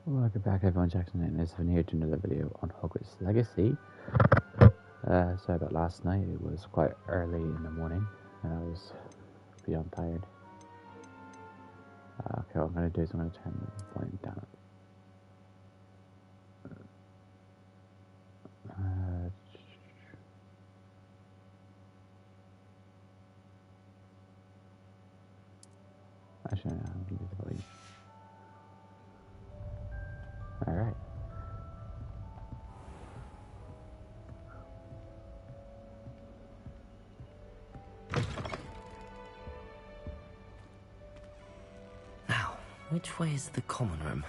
Welcome back everyone, Jackson and this is here to another video on Hogwarts Legacy. Sorry about last night, it was quite early in the morning and I was beyond tired. Okay, what I'm going to do is I'm going to turn the volume down. Actually, no, I'm going to do the volume. Alright. Now, which way is the common room?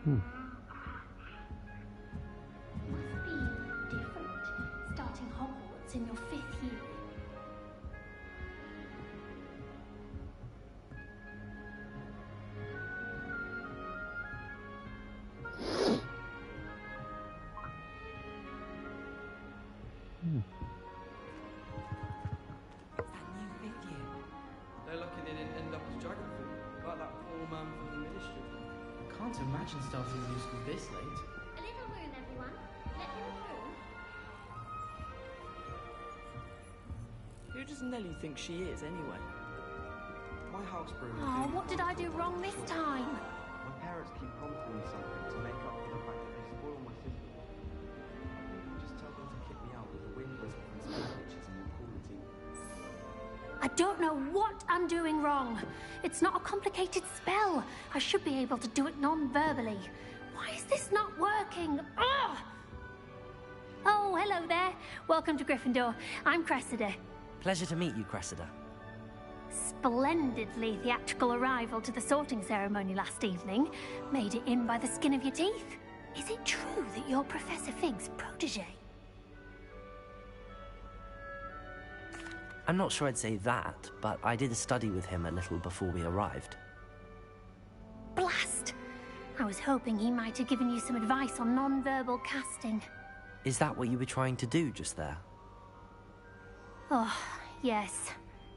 Must be different, starting Hogwarts in your 5th year. They're lucky they didn't end up as dragon food, like that poor man from the ministry. Can't imagine starting new school this late. A little room, everyone. Let him through. Who does Nellie think she is, anyway? My house broom. Oh, what did I do wrong this time? My parents keep promising me something to make up for the fact that they spoil my system. Just tell them to kick me out with a wind whistle and spell witches and we'll call it even. I don't know what I'm doing wrong. It's not a complicated spell. I should be able to do it non-verbally. Why is this not working? Ugh! Oh, hello there. Welcome to Gryffindor. I'm Cressida. Pleasure to meet you, Cressida. Splendidly theatrical arrival to the sorting ceremony last evening. Made it in by the skin of your teeth. Is it true that you're Professor Fig's protege? I'm not sure I'd say that, but I did study with him a little before we arrived. Blast! I was hoping he might have given you some advice on non-verbal casting. Is that what you were trying to do just there? Oh, yes.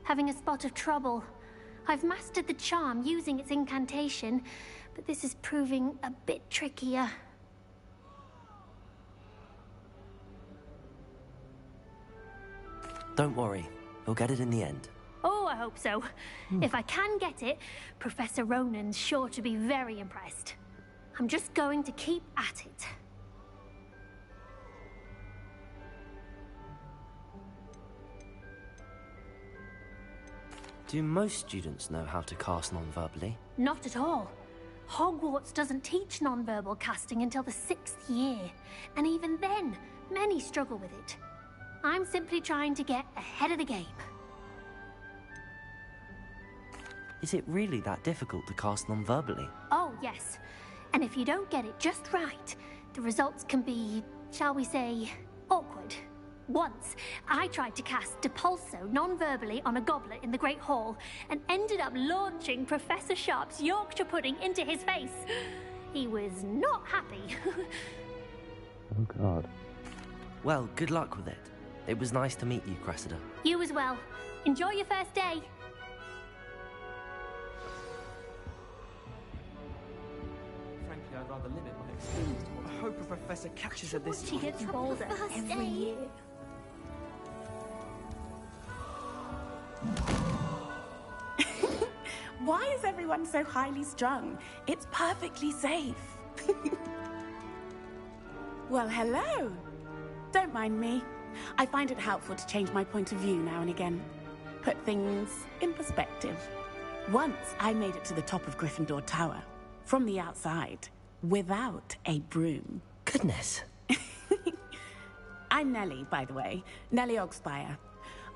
Having a spot of trouble. I've mastered the charm using its incantation, but this is proving a bit trickier. Don't worry, we'll get it in the end. Oh, I hope so. If I can get it, Professor Ronan's sure to be very impressed. I'm just going to keep at it. Do most students know how to cast non-verbally? Not at all. Hogwarts doesn't teach non-verbal casting until the 6th year, and even then, many struggle with it. I'm simply trying to get ahead of the game. Is it really that difficult to cast non-verbally? Oh, yes. And if you don't get it just right, the results can be, shall we say, awkward. Once, I tried to cast Depulso non-verbally on a goblet in the Great Hall and ended up launching Professor Sharp's Yorkshire pudding into his face. He was not happy. Oh god. Well, good luck with it. It was nice to meet you, Cressida. You as well. Enjoy your first day. Frankly, I'd rather limit my experience to what I hope a professor catches her this She time. gets bolder every year. Why is everyone so highly strung? It's perfectly safe. Well, hello. Don't mind me. I find it helpful to change my point of view now and again. Put things in perspective. Once I made it to the top of Gryffindor Tower, from the outside, without a broom. Goodness. I'm Nellie, by the way. Nellie Ogspire.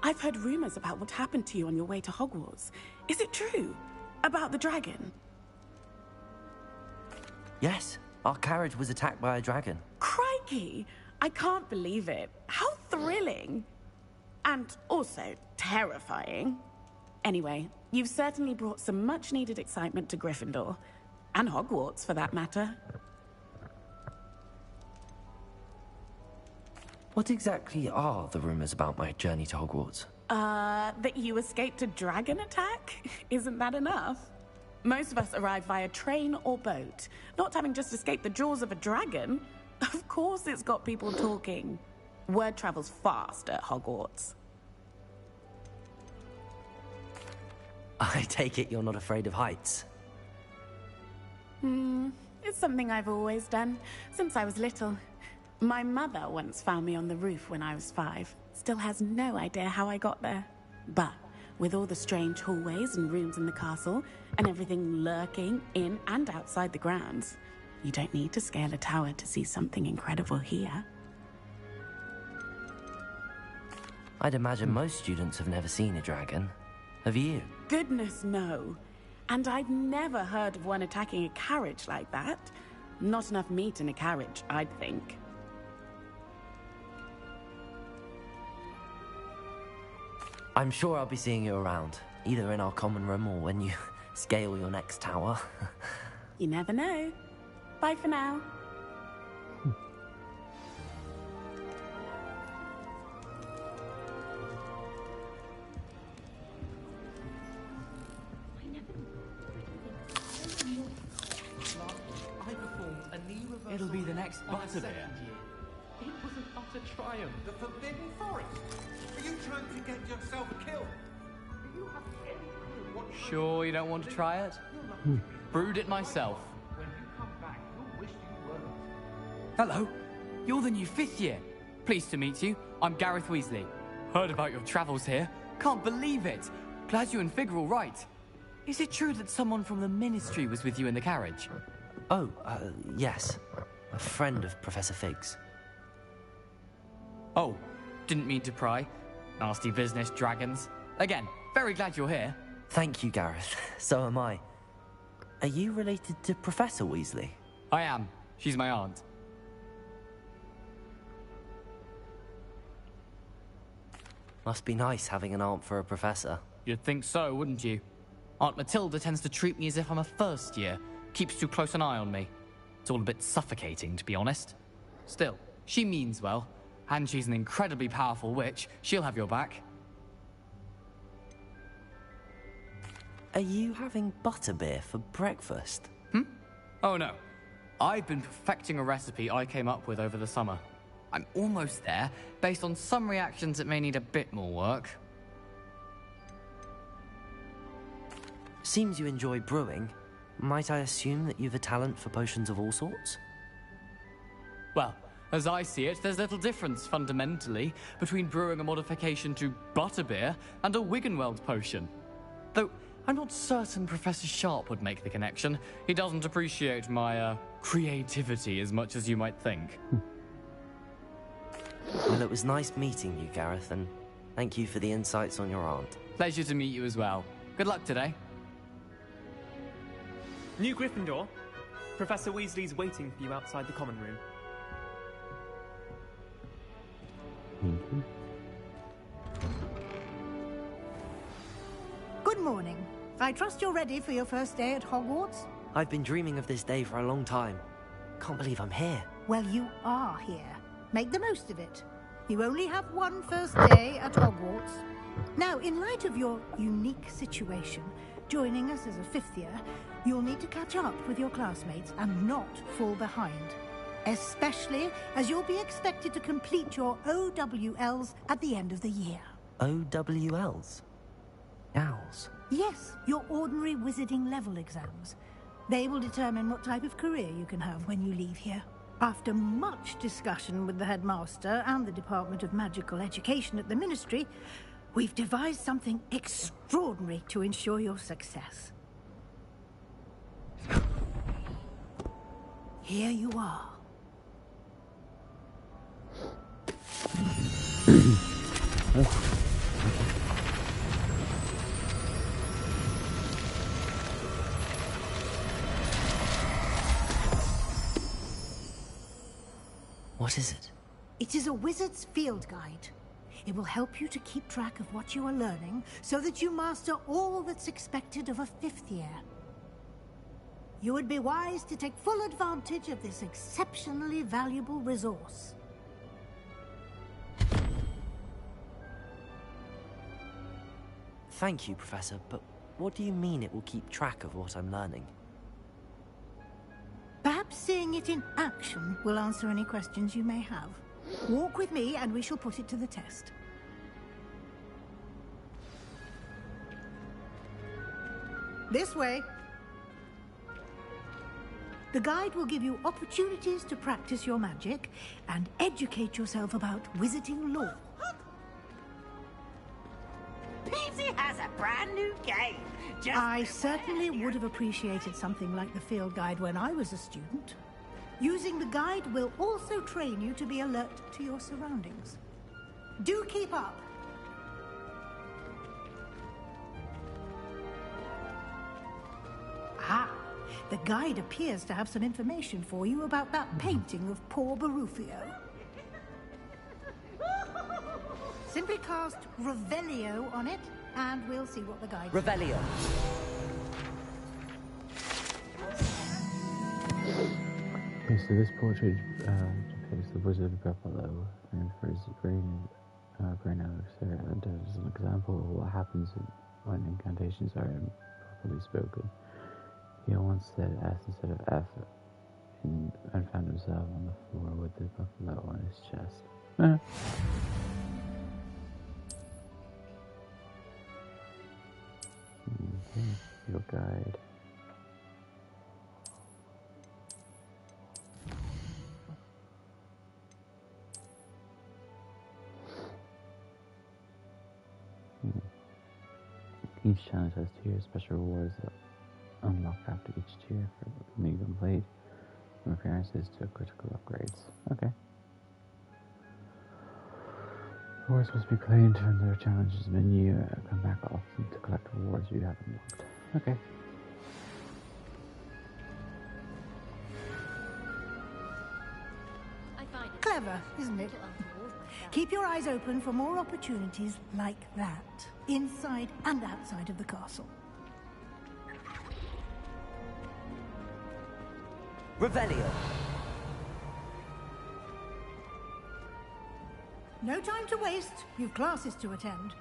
I've heard rumors about what happened to you on your way to Hogwarts. Is it true? About the dragon? Yes, our carriage was attacked by a dragon. Crikey! I can't believe it. How thrilling. And also terrifying. Anyway, you've certainly brought some much-needed excitement to Gryffindor. And Hogwarts, for that matter. What exactly are the rumors about my journey to Hogwarts? That you escaped a dragon attack? Isn't that enough? Most of us arrive via train or boat, not having just escaped the jaws of a dragon. Of course it's got people talking. Word travels fast at Hogwarts. I take it you're not afraid of heights? It's something I've always done, since I was little. My mother once found me on the roof when I was 5. Still has no idea how I got there. But with all the strange hallways and rooms in the castle, and everything lurking in and outside the grounds, you don't need to scale a tower to see something incredible here. I'd imagine most students have never seen a dragon. Have you? Goodness, no. And I've never heard of one attacking a carriage like that. Not enough meat in a carriage, I'd think. I'm sure I'll be seeing you around, either in our common room or when you scale your next tower. You never know. Bye for now. I performed a knee reversal. It'll be the next on my Butterbeer. second year. It was an utter triumph. The Forbidden Forest? Are you trying to get yourself killed? Do you have any clue what Sure you don't want to try it? Brewed it myself. when you come back, you'll wish you weren't. Hello. You're the new 5th year. Pleased to meet you. I'm Gareth Weasley. Heard about your travels here. Can't believe it. Glad you and Fig are all right. Is it true that someone from the Ministry was with you in the carriage? Oh, yes. A friend of Professor Fig's. Oh, didn't mean to pry. Nasty business, dragons. Again, very glad you're here. Thank you, Gareth. So am I. Are you related to Professor Weasley? I am. She's my aunt. Must be nice having an aunt for a professor. You'd think so, wouldn't you? Aunt Matilda tends to treat me as if I'm a first year. Keeps too close an eye on me. It's all a bit suffocating, to be honest. Still, she means well. And she's an incredibly powerful witch. She'll have your back. Are you having butterbeer for breakfast? Oh no. I've been perfecting a recipe I came up with over the summer. I'm almost there. Based on some reactions, it may need a bit more work. Seems you enjoy brewing. Might I assume that you've a talent for potions of all sorts? Well, as I see it, there's little difference, fundamentally, between brewing a modification to butterbeer and a Wiggenweld potion. Though, I'm not certain Professor Sharp would make the connection. He doesn't appreciate my, creativity as much as you might think. Well, it was nice meeting you, Gareth, and thank you for the insights on your aunt. Pleasure to meet you as well. Good luck today. New Gryffindor. Professor Weasley's waiting for you outside the common room. Good morning. I trust you're ready for your first day at Hogwarts? I've been dreaming of this day for a long time. Can't believe I'm here. Well, you are here. Make the most of it. You only have one first day at Hogwarts. Now, in light of your unique situation, joining us as a 5th year, you'll need to catch up with your classmates and not fall behind. Especially as you'll be expected to complete your OWLs at the end of the year. OWLs? Owls? Yes, your ordinary wizarding level exams. They will determine what type of career you can have when you leave here. After much discussion with the headmaster and the Department of Magical Education at the Ministry, we've devised something extraordinary to ensure your success. Here you are. What is it? It is a wizard's field guide. It will help you to keep track of what you are learning so that you master all that's expected of a 5th year. You would be wise to take full advantage of this exceptionally valuable resource. Thank you, Professor, but what do you mean it will keep track of what I'm learning? Perhaps seeing it in action will answer any questions you may have. Walk with me and we shall put it to the test. This way. The guide will give you opportunities to practice your magic and educate yourself about wizarding lore. Peasy has a brand new game. I certainly would have appreciated something like the field guide when I was a student. Using the guide will also train you to be alert to your surroundings. Do keep up. Ah, the guide appears to have some information for you about that painting of poor Barufio. Simply cast Revelio on it, and we'll see what the guide says. Revelio. Okay, so this portrait depicts the Wizard of Buffalo, and for his green elixir, and as an example of what happens when incantations are improperly spoken. He once said S instead of F, and found himself on the floor with the buffalo on his chest. Okay, field guide. Each challenge has tiers, special rewards that unlock after each tier for being complete, and appearances to critical upgrades. Okay. Rewards must be claimed from their challenges menu. Come back often to collect rewards you have unlocked. Okay. Clever, isn't it? Keep your eyes open for more opportunities like that, inside and outside of the castle. Revelio. No time to waste. You've classes to attend.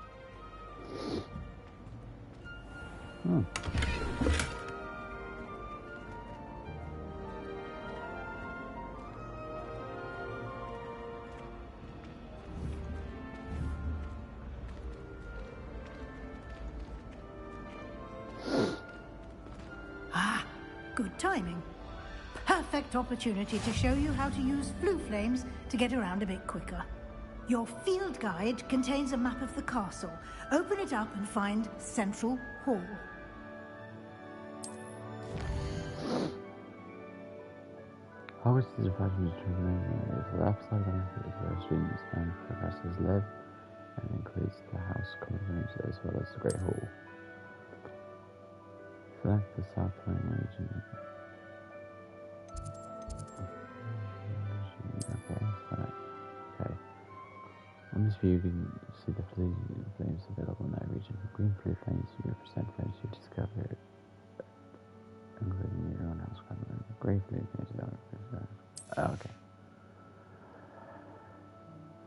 Ah, good timing. Perfect opportunity to show you how to use flue flames to get around a bit quicker. Your field guide contains a map of the castle. Open it up and find Central Hall. Hogwarts is divided into two main areas. The left side of the map is where students and professors live, and includes the house, common rooms, as well as the Great Hall. Select the Southland region. Okay. On this view, you can see the flue flames available in that region. Green flue flames represent flames you discover, including your own house, common room. Grey flue flames okay.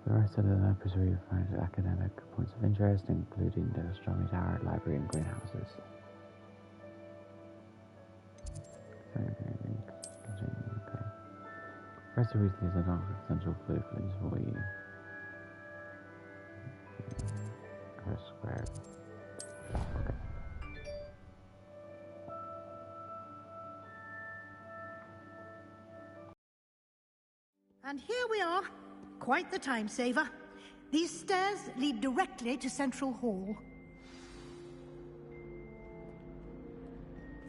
The right side of the map is where you find academic points of interest, including the astronomy tower, library, and greenhouses. Okay. First, the reason is unlocked with central flue flames for you. Square. Okay. And here we are. Quite the time saver. These stairs lead directly to Central Hall.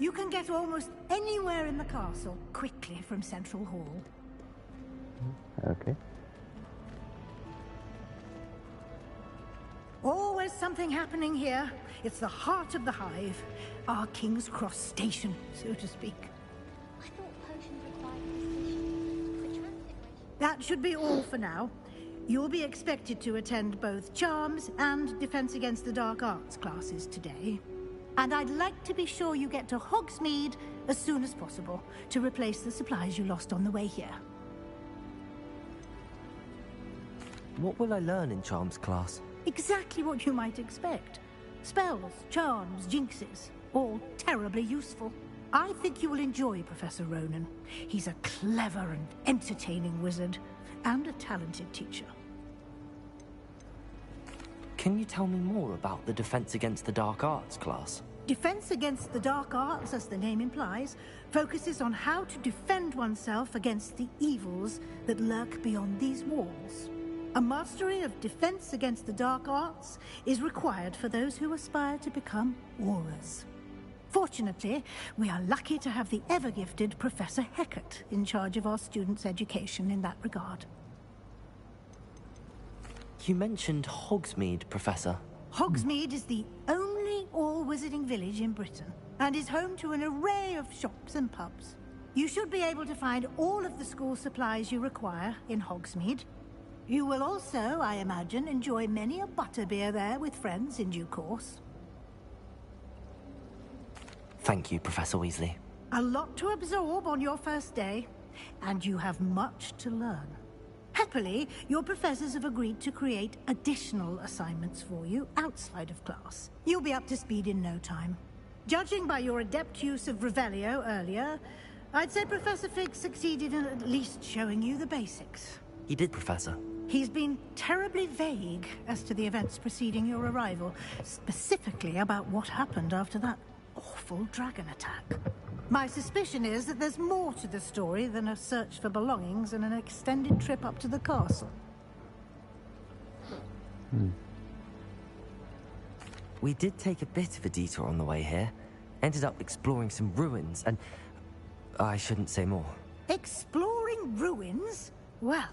You can get almost anywhere in the castle quickly from Central Hall. Okay. Always something happening here. It's the heart of the hive. Our King's Cross station, so to speak. I thought potions required position for transit. That should be all for now. You'll be expected to attend both Charms and Defense Against the Dark Arts classes today. And I'd like to be sure you get to Hogsmeade as soon as possible to replace the supplies you lost on the way here. What will I learn in Charms class? Exactly what you might expect. Spells, charms, jinxes, all terribly useful. I think you will enjoy Professor Ronan. He's a clever and entertaining wizard, and a talented teacher. Can you tell me more about the Defense Against the Dark Arts class? Defense Against the Dark Arts, as the name implies, focuses on how to defend oneself against the evils that lurk beyond these walls. A mastery of Defense Against the Dark Arts is required for those who aspire to become Aurors. Fortunately, we are lucky to have the ever-gifted Professor Hecat in charge of our students' education in that regard. You mentioned Hogsmeade, Professor. Hogsmeade is the only all-wizarding village in Britain, and is home to an array of shops and pubs. You should be able to find all of the school supplies you require in Hogsmeade. You will also, I imagine, enjoy many a butterbeer there with friends in due course. Thank you, Professor Weasley. A lot to absorb on your first day, and you have much to learn. Happily, your professors have agreed to create additional assignments for you outside of class. You'll be up to speed in no time. Judging by your adept use of Revelio earlier, I'd say Professor Fig succeeded in at least showing you the basics. He did, Professor. He's been terribly vague as to the events preceding your arrival, specifically about what happened after that awful dragon attack. My suspicion is that there's more to the story than a search for belongings and an extended trip up to the castle. We did take a bit of a detour on the way here. Ended up exploring some ruins and... I shouldn't say more. Exploring ruins? Well,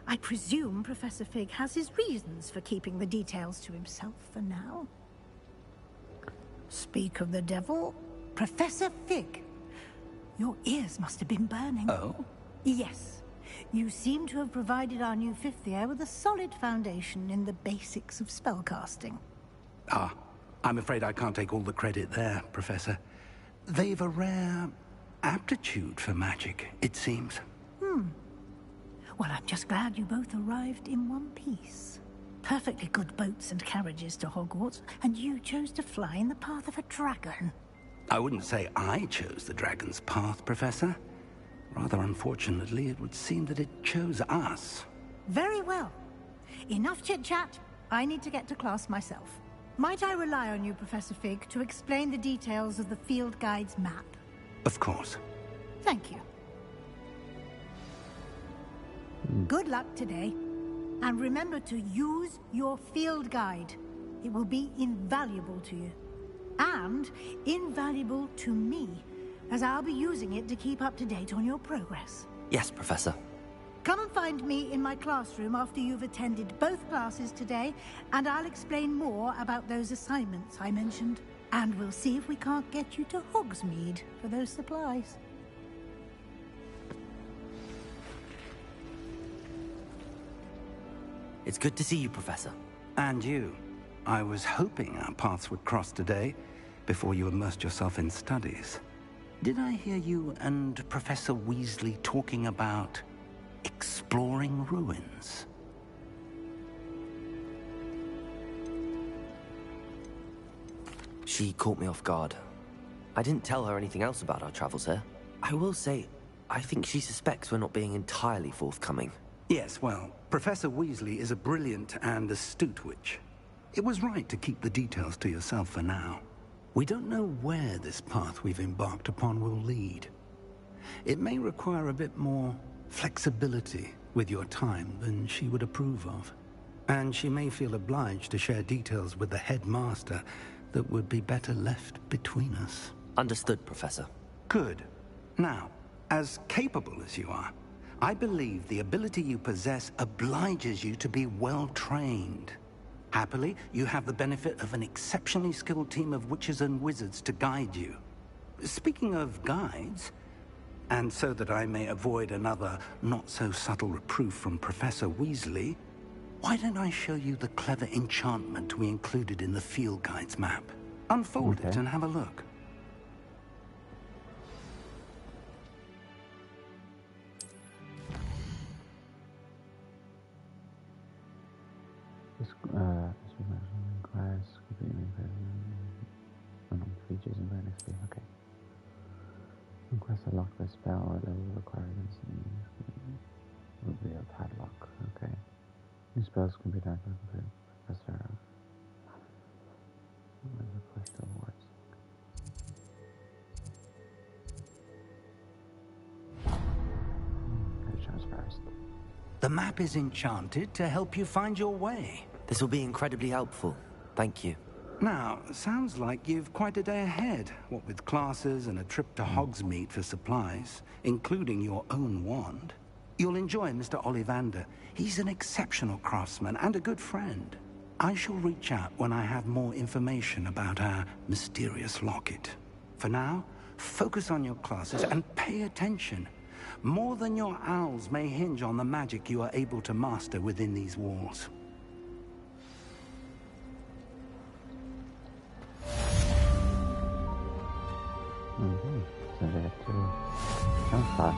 I presume Professor Fig has his reasons for keeping the details to himself for now. Speak of the devil, Professor Fig. Your ears must have been burning. Oh? Yes. You seem to have provided our new fifth year with a solid foundation in the basics of spellcasting. Ah, I'm afraid I can't take all the credit there, Professor. They've a rare aptitude for magic, it seems. Well, I'm just glad you both arrived in one piece. Perfectly good boats and carriages to Hogwarts, and you chose to fly in the path of a dragon. I wouldn't say I chose the dragon's path, Professor. Rather unfortunately, it would seem that it chose us. Very well. Enough chit-chat. I need to get to class myself. Might I rely on you, Professor Fig, to explain the details of the field guide's map? Of course. Thank you. Good luck today. And remember to use your field guide. It will be invaluable to you. And invaluable to me, as I'll be using it to keep up to date on your progress. Yes, Professor. Come and find me in my classroom after you've attended both classes today, and I'll explain more about those assignments I mentioned. And we'll see if we can't get you to Hogsmeade for those supplies. It's good to see you, Professor. And you. I was hoping our paths would cross today, before you immersed yourself in studies. Did I hear you and Professor Weasley talking about exploring ruins? She caught me off guard. I didn't tell her anything else about our travels here. I will say, I think she suspects we're not being entirely forthcoming. Yes, well, Professor Weasley is a brilliant and astute witch. It was right to keep the details to yourself for now. We don't know where this path we've embarked upon will lead. It may require a bit more flexibility with your time than she would approve of. And she may feel obliged to share details with the headmaster that would be better left between us. Understood, Professor. Good. Now, as capable as you are, I believe the ability you possess obliges you to be well-trained. Happily, you have the benefit of an exceptionally skilled team of witches and wizards to guide you. Speaking of guides, and so that I may avoid another not-so-subtle reproof from Professor Weasley, Why don't I show you the clever enchantment we included in the field guide's map? Unfold it and have a look. This requires completely features and bonus fee. Okay. Request a locked by spell or level requirements will be a padlock. Okay. New spells can be done by Professor. Request awards. First. The map is enchanted to help you find your way. This will be incredibly helpful. Thank you. Now, sounds like you've quite a day ahead, what with classes and a trip to Hogsmeade for supplies, including your own wand. You'll enjoy Mr. Ollivander. He's an exceptional craftsman and a good friend. I shall reach out when I have more information about our mysterious locket. For now, focus on your classes and pay attention. More than your owls may hinge on the magic you are able to master within these walls. So they have to jump fast.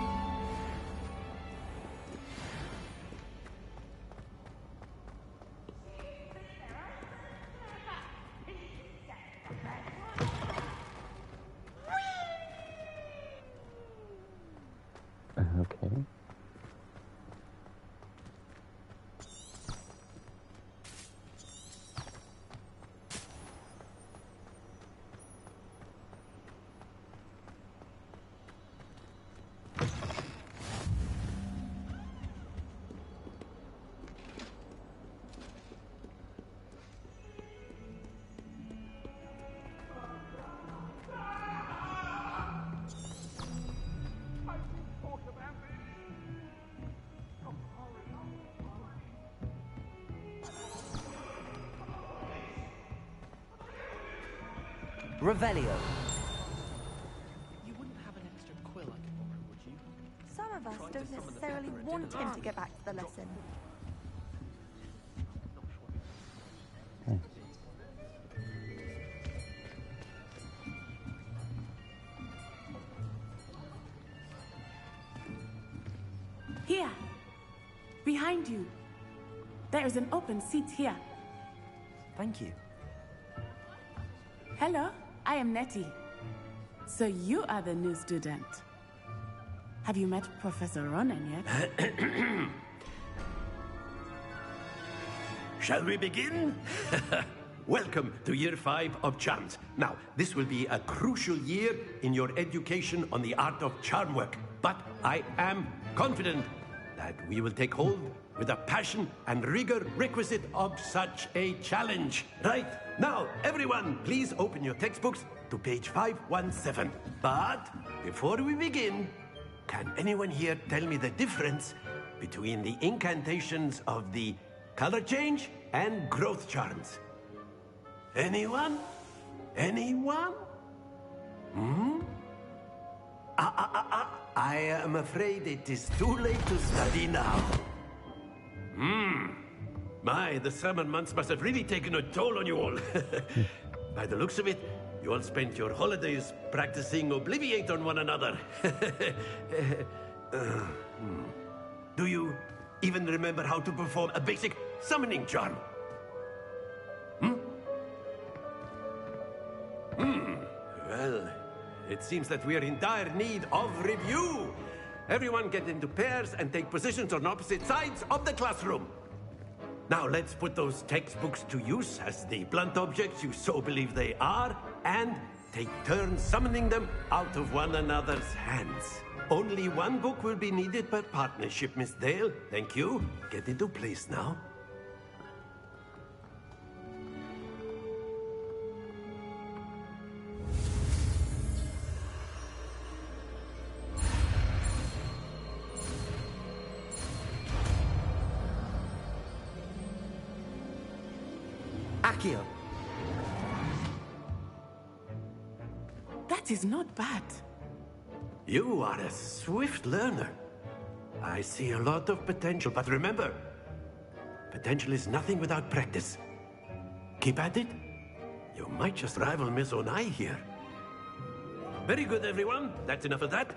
Okay. Revelio. You wouldn't have an extra quill I could borrow, would you? Some of us don't necessarily want him to get back to the lesson. Here! Behind you. There is an open seat here. Thank you. Hello, I am Nettie. So you are the new student. Have you met Professor Ronan yet? Shall we begin? Welcome to Year 5 of Charms. Now, this will be a crucial year in your education on the art of charm work. But I am confident that we will take hold with the passion and rigor requisite of such a challenge. Right? Now, everyone, please open your textbooks to page 517. But before we begin, can anyone here tell me the difference between the incantations of the color change and growth charms? Anyone? Anyone? I am afraid it is too late to study now. My, the summer months must have really taken a toll on you all. By the looks of it, you all spent your holidays practicing Obliviate on one another. Do you even remember how to perform a basic summoning charm? Well, it seems that we are in dire need of review. Everyone get into pairs and take positions on opposite sides of the classroom. Now let's put those textbooks to use as the blunt objects you so believe they are, and take turns summoning them out of one another's hands. Only one book will be needed per partnership, Miss Dale. Thank you. Get into place now. Accio. That is not bad. You are a swift learner. I see a lot of potential, but remember, Potential is nothing without practice. Keep at it. You might just rival Miss Onai here. Very good, everyone. That's enough of that.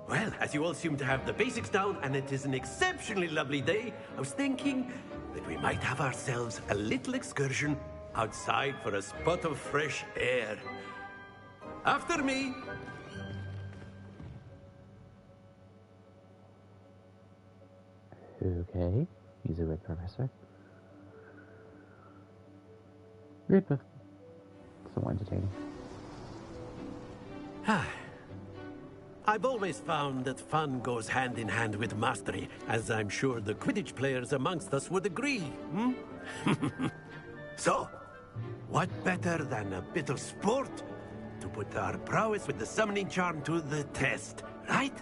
Well, as you all seem to have the basics down, and it is an exceptionally lovely day, I was thinking that we might have ourselves a little excursion outside for a spot of fresh air. After me. Okay, he's a good professor. Great, but somewhat entertaining. I've always found that fun goes hand in hand with mastery, as I'm sure the Quidditch players amongst us would agree, hmm? So, what better than a bit of sport to put our prowess with the summoning charm to the test, right?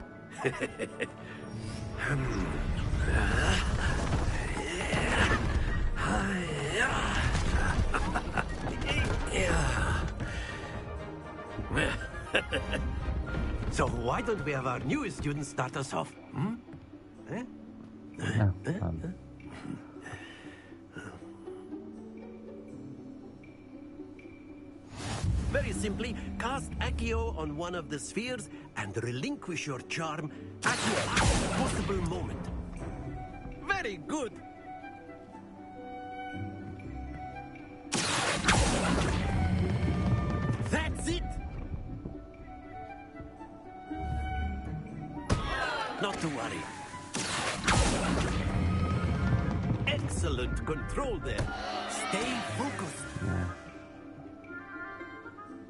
So why don't we have our newest student start us off? Hmm? Eh? Very simply, cast Accio on one of the spheres and relinquish your charm at your last possible moment. Very good. That's it. Not to worry. Excellent control there. Stay focused.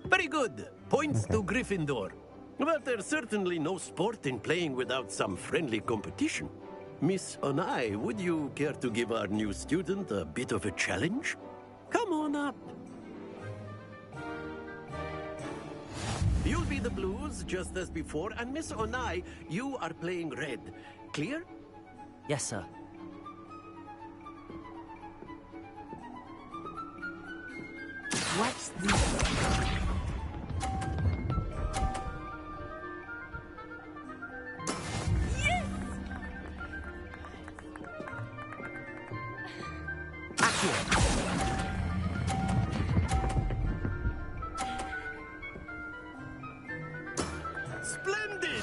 Very good. Points to Gryffindor. But there's certainly no sport in playing without some friendly competition. Miss Onai, would you care to give our new student a bit of a challenge? Come on up. You'll be the blues, just as before, and Miss Onai, you are playing red. Clear? Yes, sir. What's this? Splendid!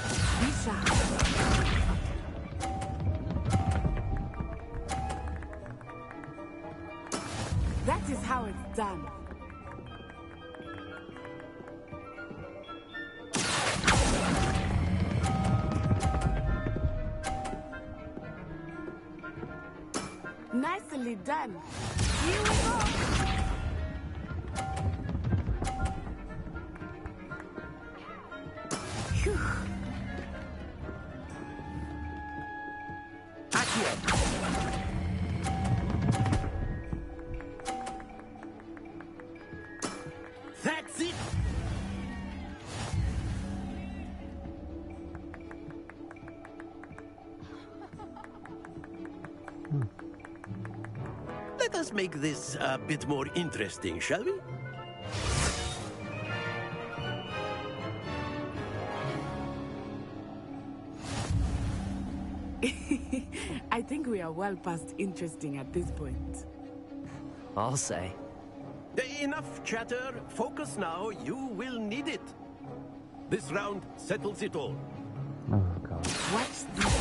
That is how it's done. Nicely done. Here we go. Phew. That's it! Let us make this a bit more interesting, shall we? I think we are well past interesting at this point. I'll say. Enough chatter. Focus now. You will need it. This round settles it all. Oh, God. What's this?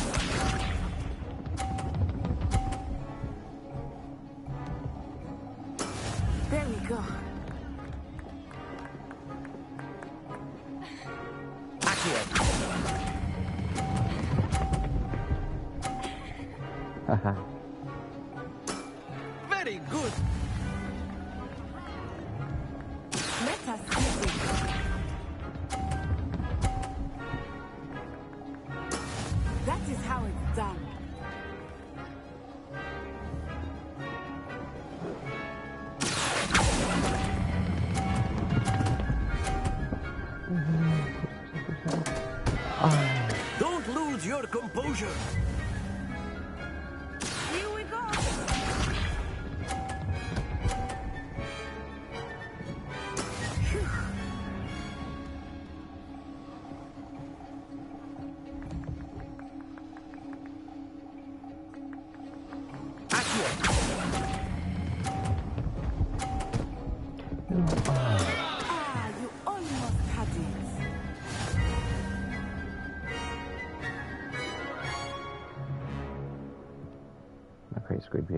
There we go. Haha. Very good. Let us see this. That is how it's done. Don't lose your composure. Here we go.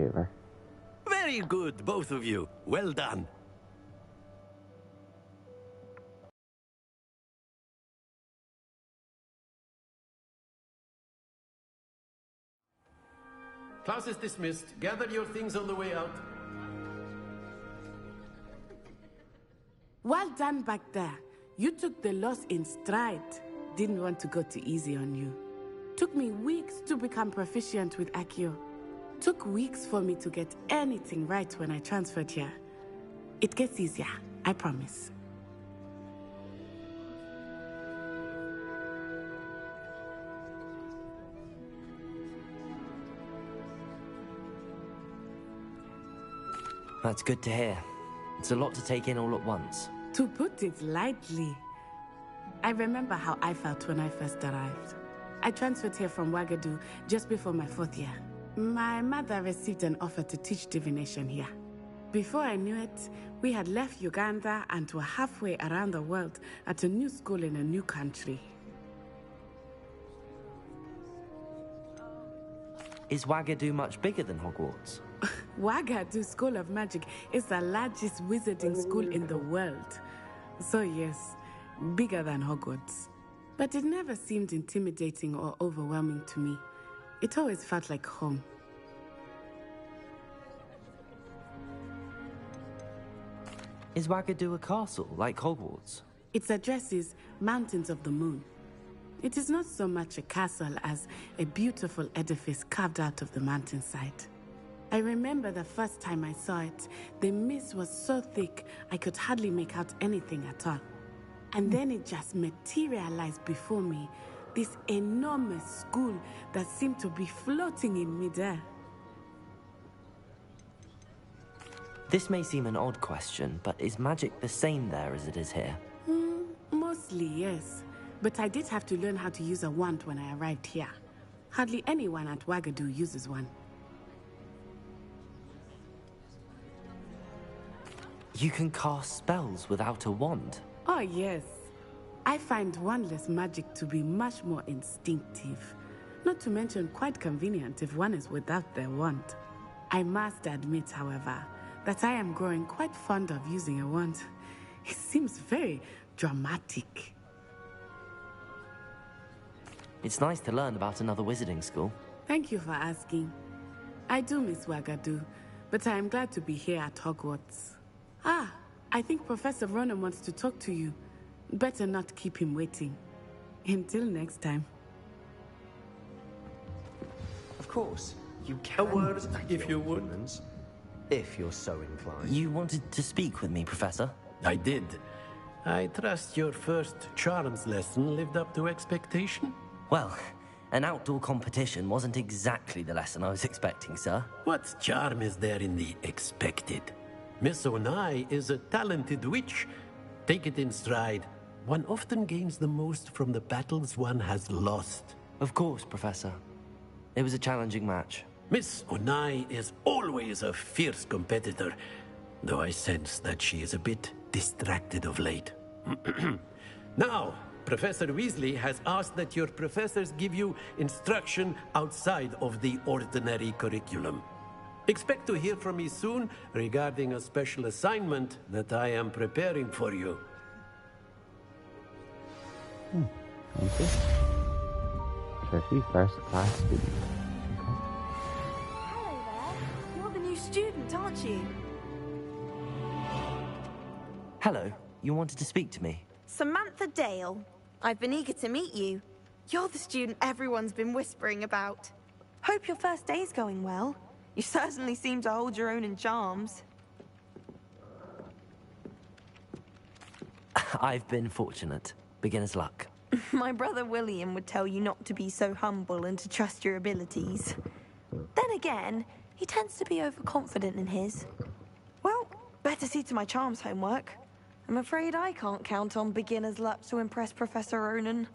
achiever. Very good, both of you. Well done. Class is dismissed. Gather your things on the way out. Well done back there. You took the loss in stride. Didn't want to go too easy on you. Took me weeks to become proficient with Accio. Took weeks for me to get anything right when I transferred here. It gets easier, I promise. That's good to hear. It's a lot to take in all at once. To put it lightly, I remember how I felt when I first arrived. I transferred here from Wagadu just before my 4th year. My mother received an offer to teach divination here. Before I knew it, we had left Uganda and were halfway around the world at a new school in a new country. Is Wagadu much bigger than Hogwarts? Wagadu School of Magic is the largest wizarding school in the world. So yes, bigger than Hogwarts. But it never seemed intimidating or overwhelming to me. It always felt like home. Is Wagadu a castle, like Hogwarts? Its address is Mountains of the Moon. It is not so much a castle as a beautiful edifice carved out of the mountainside. I remember the first time I saw it, the mist was so thick I could hardly make out anything at all. And then it just materialized before me, this enormous school that seemed to be floating in midair. This may seem an odd question, but is magic the same there as it is here? Mostly, yes. But I did have to learn how to use a wand when I arrived here. Hardly anyone at Wagadu uses one. You can cast spells without a wand? Oh, yes. I find wandless magic to be much more instinctive. Not to mention quite convenient if one is without their wand. I must admit, however, that I am growing quite fond of using a wand. It seems very dramatic. It's nice to learn about another wizarding school. Thank you for asking. I do miss Wagadu, but I am glad to be here at Hogwarts. Ah, I think Professor Ronan wants to talk to you. Better not keep him waiting. Until next time. Of course, you can. A word, if you would. If you're so inclined. You wanted to speak with me, Professor? I did. I trust your first charms lesson lived up to expectation? Well, an outdoor competition wasn't exactly the lesson I was expecting, sir. What charm is there in the expected? Miss Onai is a talented witch. Take it in stride. One often gains the most from the battles one has lost. Of course, Professor. It was a challenging match. Miss Onai is always a fierce competitor, though I sense that she is a bit distracted of late. Now, Professor Weasley has asked that your professors give you instruction outside of the ordinary curriculum. Expect to hear from me soon regarding a special assignment that I am preparing for you. Thank you. Trophy, first class student. Hello there. You're the new student, aren't you? Hello, you wanted to speak to me? Samantha Dale. I've been eager to meet you. You're the student everyone's been whispering about. Hope your first day's going well. You certainly seem to hold your own in charms. I've been fortunate. Beginner's luck. My brother William would tell you not to be so humble and to trust your abilities. Then again, he tends to be overconfident in his. Well, better see to my charms homework. I'm afraid I can't count on beginner's luck to impress Professor Ronan.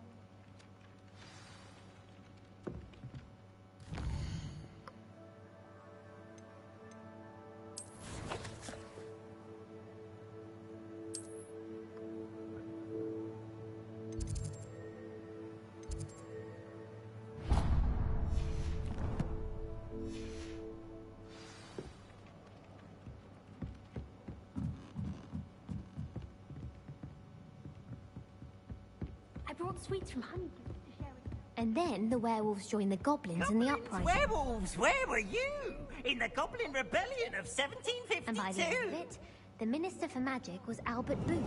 brought sweets from Honeydew to share with you. And then the werewolves joined the goblins in the uprising. Werewolves, where were you? In the Goblin Rebellion of 1752? And by the end of it, the Minister for Magic was Albert Boot.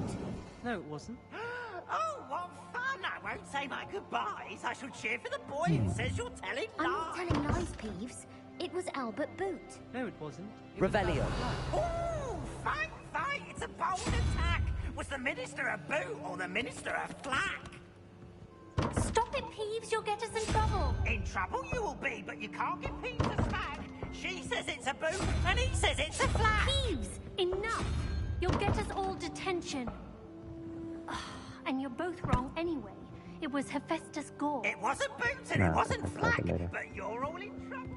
No, it wasn't. Oh, what fun! I won't say my goodbyes. I shall cheer for the boy who says you're telling lies. I'm not telling lies, Peeves. It was Albert Boot. No, it wasn't. Revelio. Oh, fight! It's a bold attack! Was the Minister a boot or the Minister a flack? Stop it, Peeves. You'll get us in trouble. In trouble you will be, but you can't give Peeves a smack. She says it's a boot, and he says it's a flack. Peeves, enough. You'll get us all detention. And you're both wrong anyway. It was Hephaestus Gore. It wasn't boots and it wasn't flack, but you're all in trouble.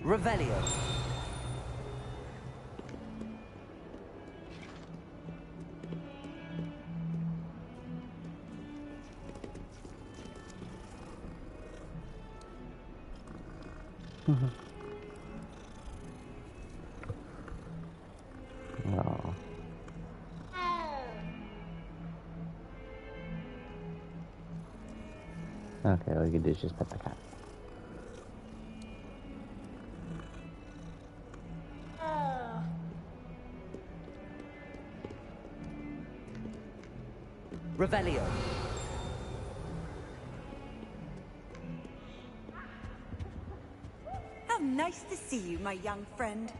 Revelio. Oh. Okay, all you can do is just pet the cat. Revelio. How nice to see you, my young friend.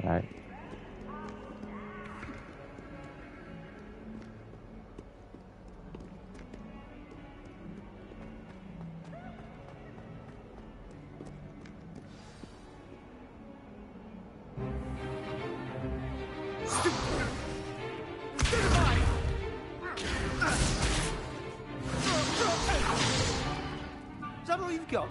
Right. Is that all you've got?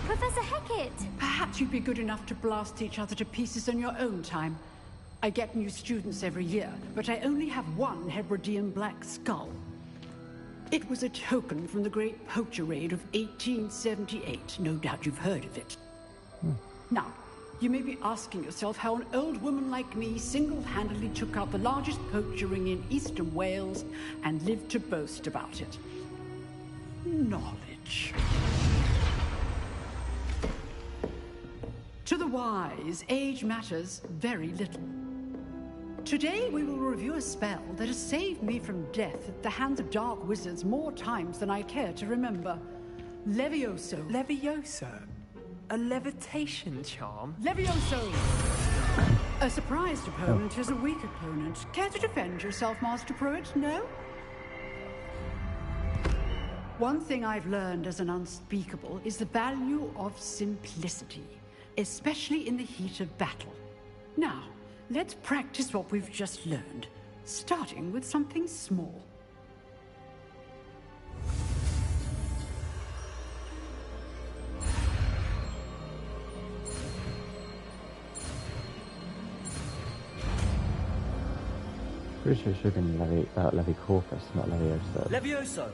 Professor Hecat! Perhaps you'd be good enough to blast each other to pieces on your own time. I get new students every year, but I only have one Hebridean black skull. It was a token from the Great Poacher Raid of 1878. No doubt you've heard of it. Now, you may be asking yourself how an old woman like me single-handedly took out the largest poacher ring in eastern Wales and lived to boast about it. Knowledge. To the wise, age matters very little. Today we will review a spell that has saved me from death at the hands of dark wizards more times than I care to remember. Levioso. Levioso? A levitation charm? Levioso! A surprised opponent is a weak opponent. Care to defend yourself, Master Pruitt? No? One thing I've learned as an unspeakable is the value of simplicity, especially in the heat of battle. Now, let's practice what we've just learned, starting with something small. Pretty sure it should have been Levi Corpus, not Levioso. Levioso!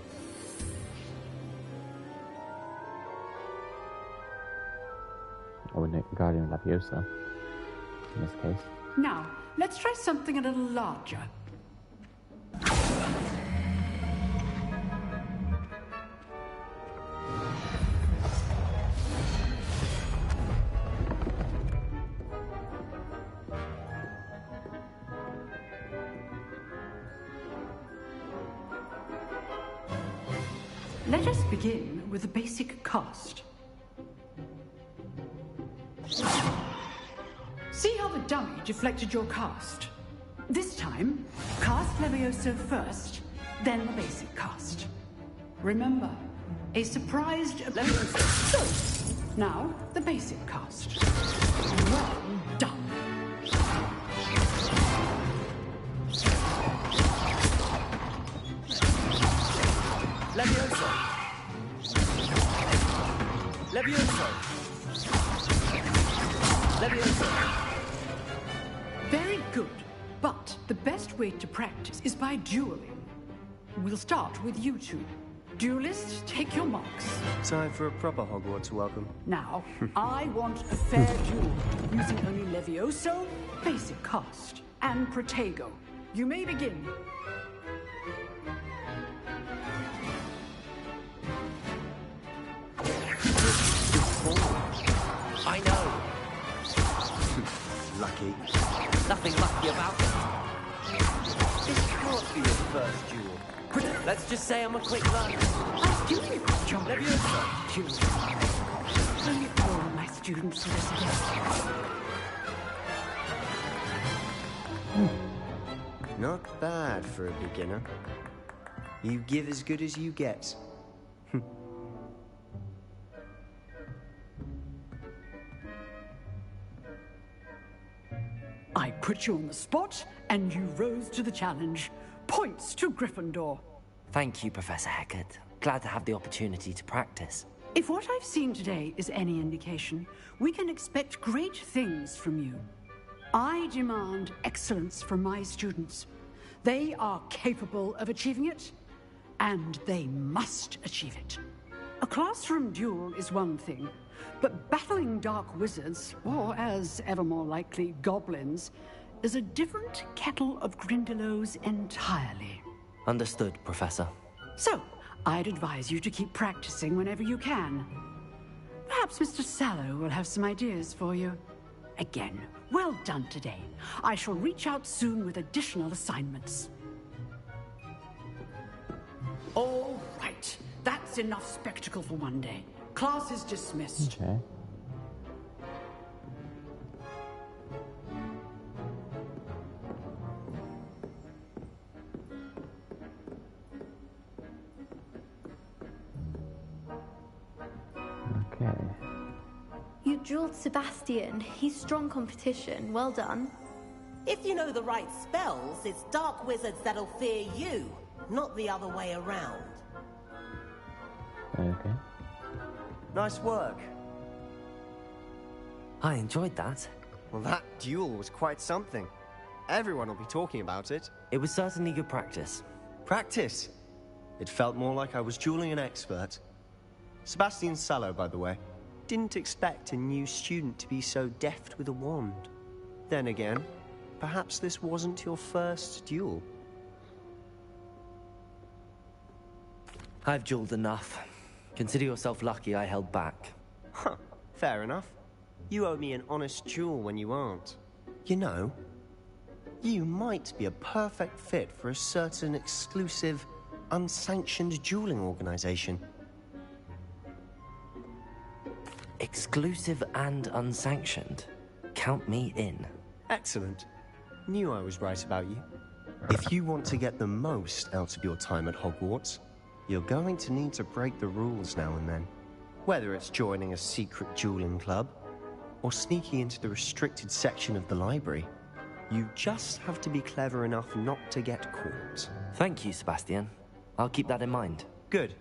I would make Guardian Leviosa in this case. Now, let's try something a little larger. Let us begin with the basic cast. See how the dummy deflected your cast? This time, cast Levioso first, then the basic cast. Remember, a surprised Levioso. So, now the basic cast. Well done. Levioso! Levioso! Levioso! Very good, but the best way to practice is by dueling. We'll start with you two. Duelists, take your marks. Time for a proper Hogwarts welcome. Now, I want a fair duel, using only Levioso, basic cast, and Protego. You may begin. I know. Lucky. Nothing lucky about it. This can't be your first duel. Let's just say I'm a quick learner. I'm doing a good job. Levioso! Duel. Only all my students for this again. Not bad for a beginner. You give as good as you get. I put you on the spot, and you rose to the challenge. Points to Gryffindor. Thank you, Professor Hecat. Glad to have the opportunity to practice. If what I've seen today is any indication, we can expect great things from you. I demand excellence from my students. They are capable of achieving it, and they must achieve it. A classroom duel is one thing, but battling dark wizards, or as ever more likely, goblins, is a different kettle of Grindylows entirely. Understood, Professor. So, I'd advise you to keep practicing whenever you can. Perhaps Mr. Sallow will have some ideas for you. Again, well done today. I shall reach out soon with additional assignments. All right. That's enough spectacle for one day. Class is dismissed. Okay. Okay. You dueled Sebastian. He's strong competition. Well done. If you know the right spells, it's dark wizards that'll fear you, not the other way around. Okay. Nice work. I enjoyed that. Well, that duel was quite something. Everyone will be talking about it. It was certainly good practice. Practice? It felt more like I was dueling an expert. Sebastian Sallow, by the way. Didn't expect a new student to be so deft with a wand. Then again, perhaps this wasn't your first duel. I've dueled enough. Consider yourself lucky I held back. Huh, fair enough. You owe me an honest duel when you aren't. You know, you might be a perfect fit for a certain exclusive, unsanctioned dueling organization. Exclusive and unsanctioned? Count me in. Excellent. Knew I was right about you. If you want to get the most out of your time at Hogwarts, you're going to need to break the rules now and then. Whether it's joining a secret dueling club, or sneaking into the restricted section of the library, you just have to be clever enough not to get caught. Thank you, Sebastian. I'll keep that in mind. Good.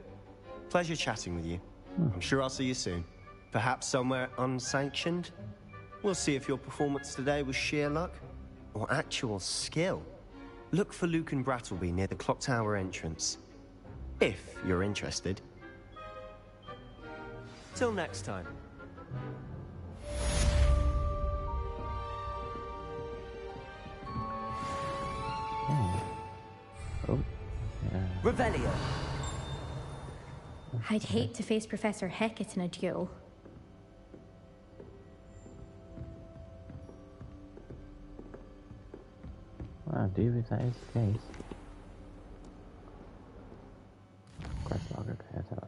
Pleasure chatting with you. I'm sure I'll see you soon. Perhaps somewhere unsanctioned? We'll see if your performance today was sheer luck, or actual skill. Look for Luke and Brattleby near the clock tower entrance. If you're interested. Till next time. Oh, yeah. Revelio! I'd hate to face Professor Hecat in a duel. Well, I do if that is the case. Quest log, okay, that's how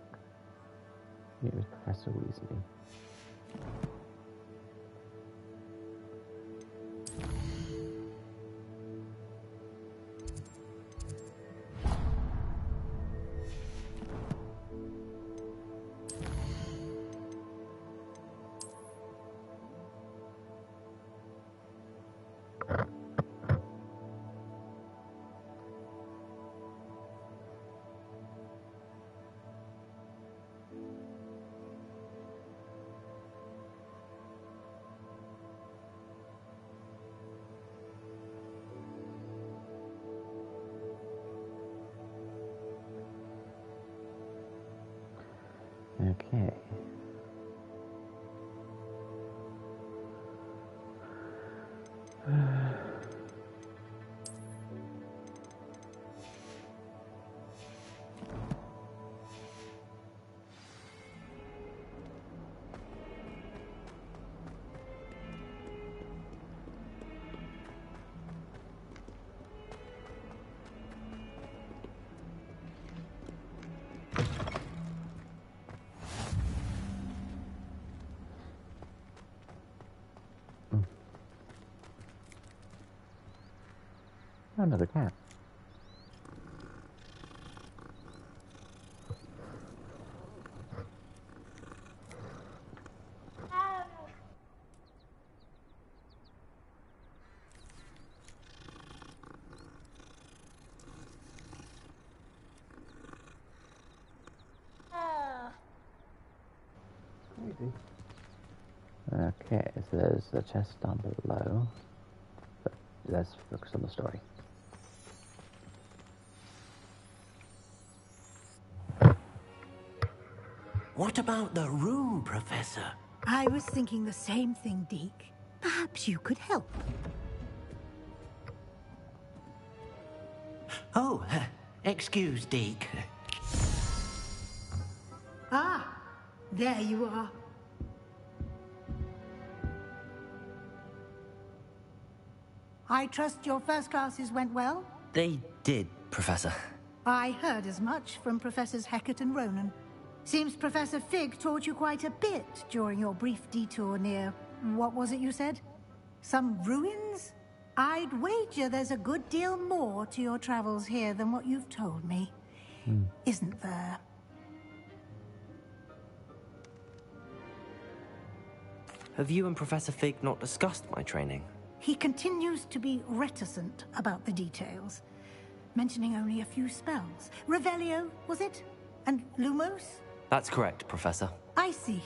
Okay. Another cat. Okay, so there's a chest down below, but let's focus on the story. What about the room, Professor? I was thinking the same thing, Deke. Perhaps you could help. Oh, excuse, Deke. Ah, there you are. I trust your first classes went well? They did, Professor. I heard as much from Professors Hecat and Ronan. Seems Professor Fig taught you quite a bit during your brief detour near... what was it you said? Some ruins? I'd wager there's a good deal more to your travels here than what you've told me. Isn't there? Have you and Professor Fig not discussed my training? He continues to be reticent about the details, mentioning only a few spells. Revelio, was it? And Lumos? That's correct, Professor. I see.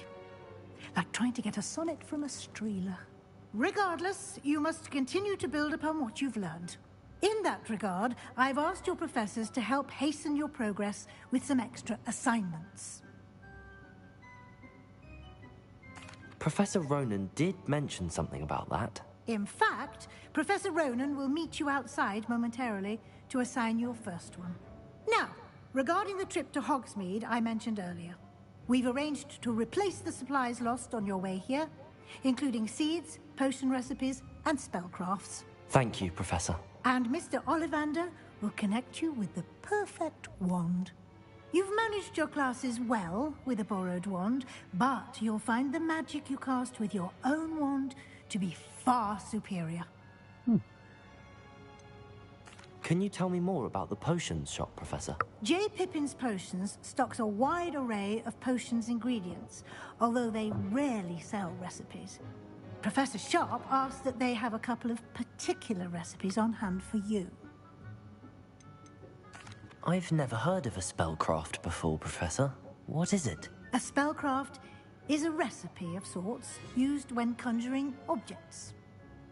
Like trying to get a sonnet from a streeler. Regardless, you must continue to build upon what you've learned. In that regard, I've asked your professors to help hasten your progress with some extra assignments. Professor Ronan did mention something about that. In fact, Professor Ronan will meet you outside momentarily to assign your first one. Now, regarding the trip to Hogsmeade I mentioned earlier, we've arranged to replace the supplies lost on your way here, including seeds, potion recipes, and spellcrafts. Thank you, Professor. And Mr. Ollivander will connect you with the perfect wand. You've managed your classes well with a borrowed wand, but you'll find the magic you cast with your own wand to be far superior. Can you tell me more about the potions shop, Professor? J. Pippin's Potions stocks a wide array of potions ingredients, although they rarely sell recipes. Professor Sharp asks that they have a couple of particular recipes on hand for you. I've never heard of a spellcraft before, Professor. What is it? A spellcraft is a recipe of sorts used when conjuring objects.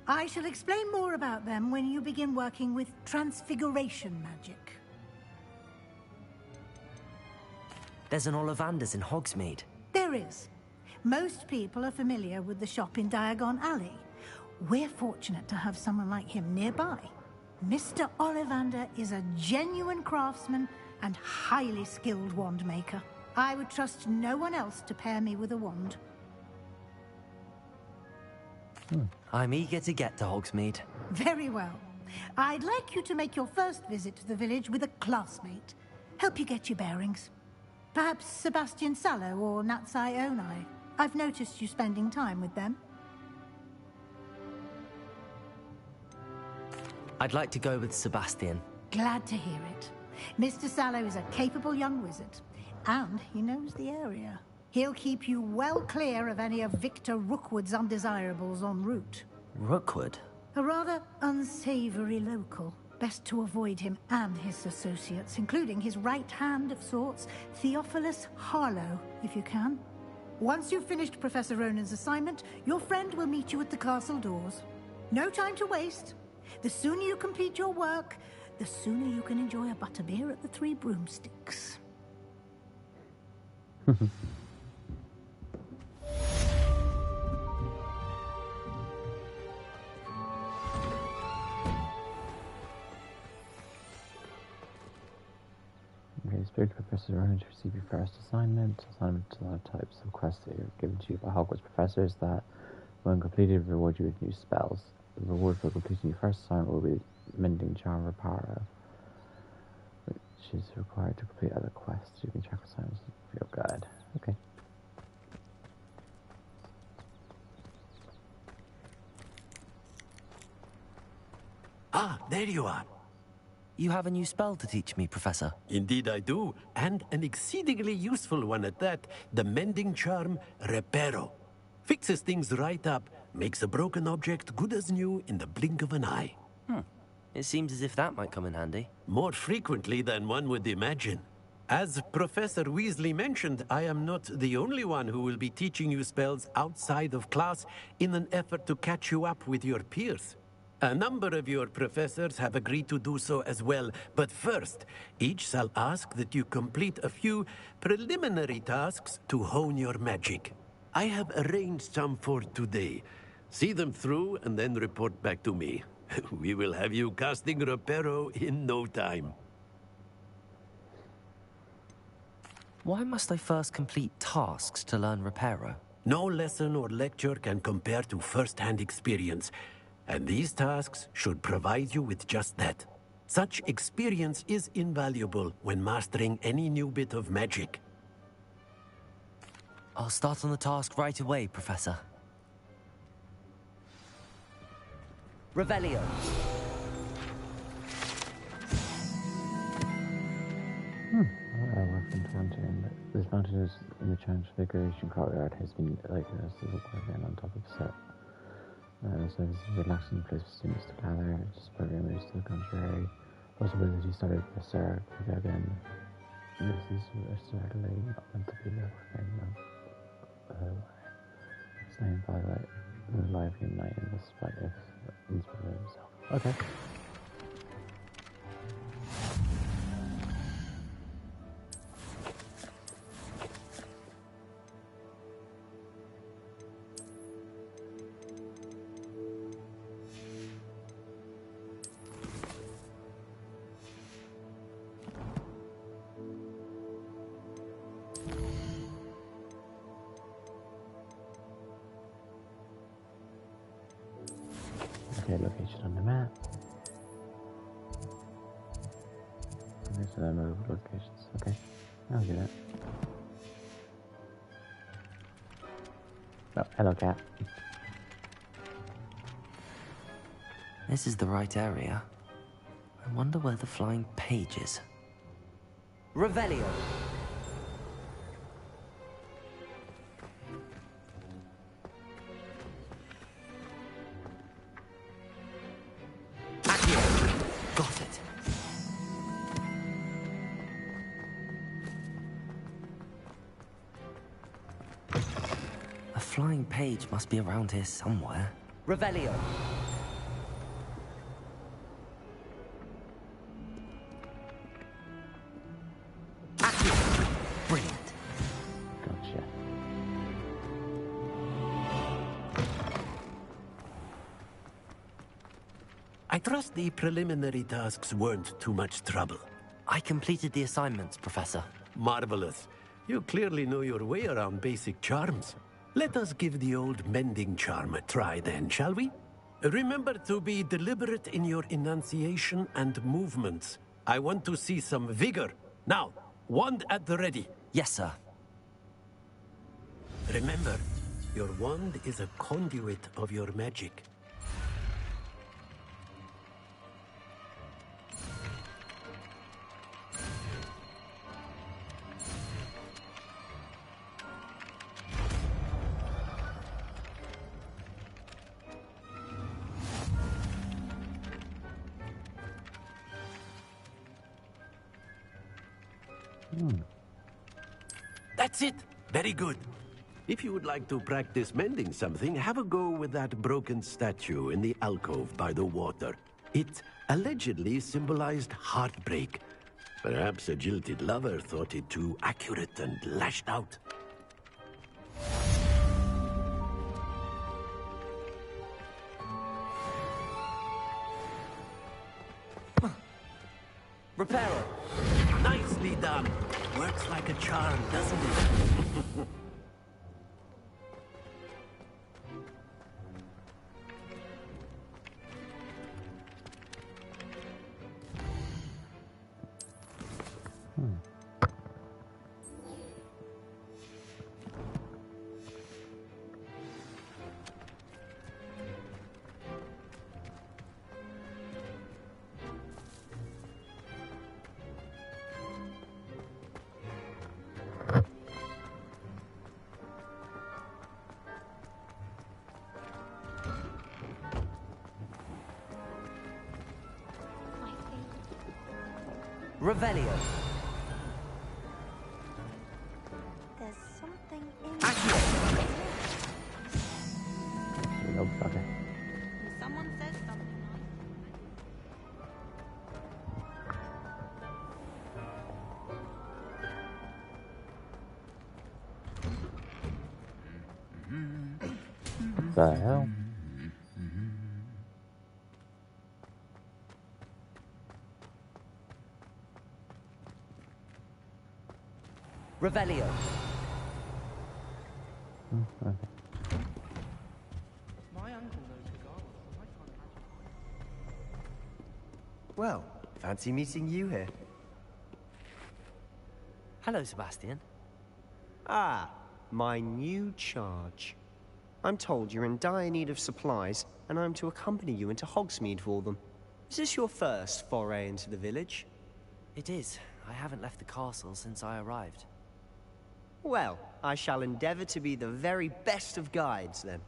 I shall explain more about them when you begin working with transfiguration magic. There's an Ollivander's in Hogsmeade. There is. Most people are familiar with the shop in Diagon Alley. We're fortunate to have someone like him nearby. Mr. Ollivander is a genuine craftsman and highly skilled wand maker. I would trust no one else to pair me with a wand. I'm eager to get to Hogsmeade. Very well. I'd like you to make your first visit to the village with a classmate. Help you get your bearings. Perhaps Sebastian Sallow or Natsai Onai. I've noticed you spending time with them. I'd like to go with Sebastian. Glad to hear it. Mr. Sallow is a capable young wizard, and he knows the area. He'll keep you well clear of any of Victor Rookwood's undesirables en route. Rookwood? A rather unsavory local. Best to avoid him and his associates, including his right hand of sorts, Theophilus Harlow, if you can. Once you've finished Professor Ronan's assignment, your friend will meet you at the castle doors. No time to waste. The sooner you complete your work, the sooner you can enjoy a butterbeer at the Three Broomsticks. Third professors are going to receive your first assignment. Assignments are types of quests that are given to you by Hogwarts professors that, when completed, reward you with new spells. The reward for completing your first assignment will be Mending Charm Reparo, which is required to complete other quests. You can check assignments for your guide. Okay. Ah, there you are. You have a new spell to teach me, Professor. Indeed I do, and an exceedingly useful one at that. The Mending Charm Reparo. Fixes things right up, makes a broken object good as new in the blink of an eye. It seems as if that might come in handy. More frequently than one would imagine. As Professor Weasley mentioned, I am not the only one who will be teaching you spells outside of class in an effort to catch you up with your peers. A number of your professors have agreed to do so as well, but first, each shall ask that you complete a few preliminary tasks to hone your magic. I have arranged some for today. See them through and then report back to me. We will have you casting Reparo in no time. Why must I first complete tasks to learn Reparo? No lesson or lecture can compare to first-hand experience, and these tasks should provide you with just that. Such experience is invaluable when mastering any new bit of magic. I'll start on the task right away, Professor. Revelio. Welcome to Fountain. This fountain is in the Transfiguration courtyard. Has been like a civil guardian on top of the set. So this is a relaxing place for students to gather. This program is to the contrary. Possibility started by Sarah again. This is certainly not meant to be the thing. It's named by the lively night in the spite of himself. Okay. Okay, location on the map. Okay, so then move locations. Okay, I'll do that. Oh, hello, cat. This is the right area. I wonder where the flying page is. Revelio. Got it. A flying page must be around here somewhere. Revelio. Brilliant. Gotcha. I trust the preliminary tasks weren't too much trouble. I completed the assignments, Professor. Marvelous. You clearly know your way around basic charms. Let us give the old mending charm a try then, shall we? Remember to be deliberate in your enunciation and movements. I want to see some vigor. Now, wand at the ready. Yes, sir. Remember, your wand is a conduit of your magic. That's it. Very good. If you would like to practice mending something, have a go with that broken statue in the alcove by the water. It allegedly symbolized heartbreak. Perhaps a jilted lover thought it too accurate and lashed out. Reparo. Nicely done. Works like a charm, doesn't it? Revelio. There's something in Nope, okay. Someone says something The hell? Revelio. Okay. My uncle knows the garden. I can't imagine. Well, fancy meeting you here. Hello, Sebastian. Ah, my new charge. I'm told you're in dire need of supplies, and I'm to accompany you into Hogsmeade for them. Is this your first foray into the village? It is. I haven't left the castle since I arrived. Well, I shall endeavour to be the very best of guides, then.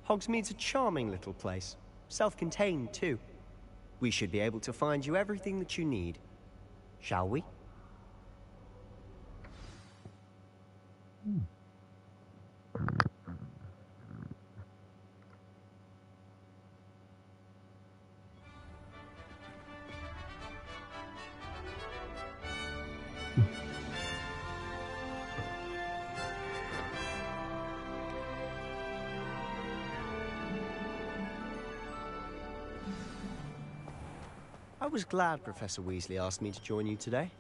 Hogsmeade's a charming little place. Self-contained, too. We should be able to find you everything that you need. Shall we? I was glad Professor Weasley asked me to join you today.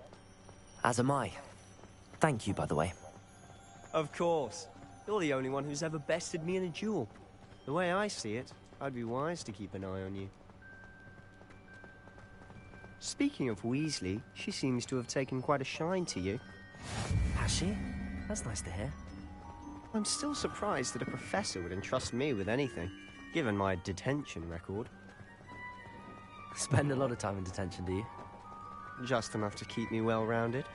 As am I. Thank you, by the way. Of course. You're the only one who's ever bested me in a duel. The way I see it, I'd be wise to keep an eye on you. Speaking of Weasley, she seems to have taken quite a shine to you. Has she? That's nice to hear. I'm still surprised that a professor would entrust me with anything, given my detention record. Spend a lot of time in detention, do you? Just enough to keep me well-rounded.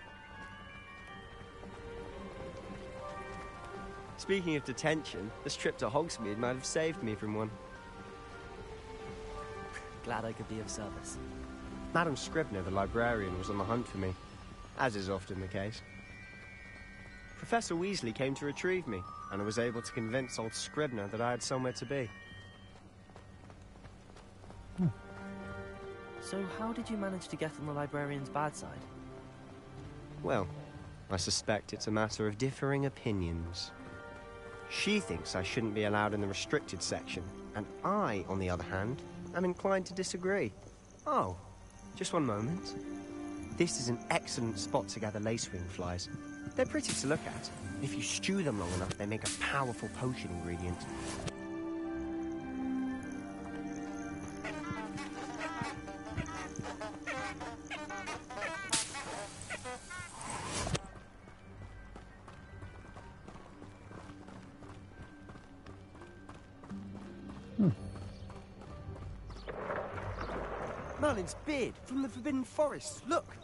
Speaking of detention, this trip to Hogsmeade might have saved me from one. Glad I could be of service. Madam Scribner, the librarian, was on the hunt for me, as is often the case. Professor Weasley came to retrieve me, and I was able to convince old Scribner that I had somewhere to be. So how did you manage to get on the librarian's bad side? Well, I suspect it's a matter of differing opinions. She thinks I shouldn't be allowed in the restricted section, and I, on the other hand, am inclined to disagree. Oh, just one moment. This is an excellent spot to gather lacewing flies. They're pretty to look at. If you stew them long enough, they make a powerful potion ingredient. Merlin's beard from the Forbidden Forest. Look!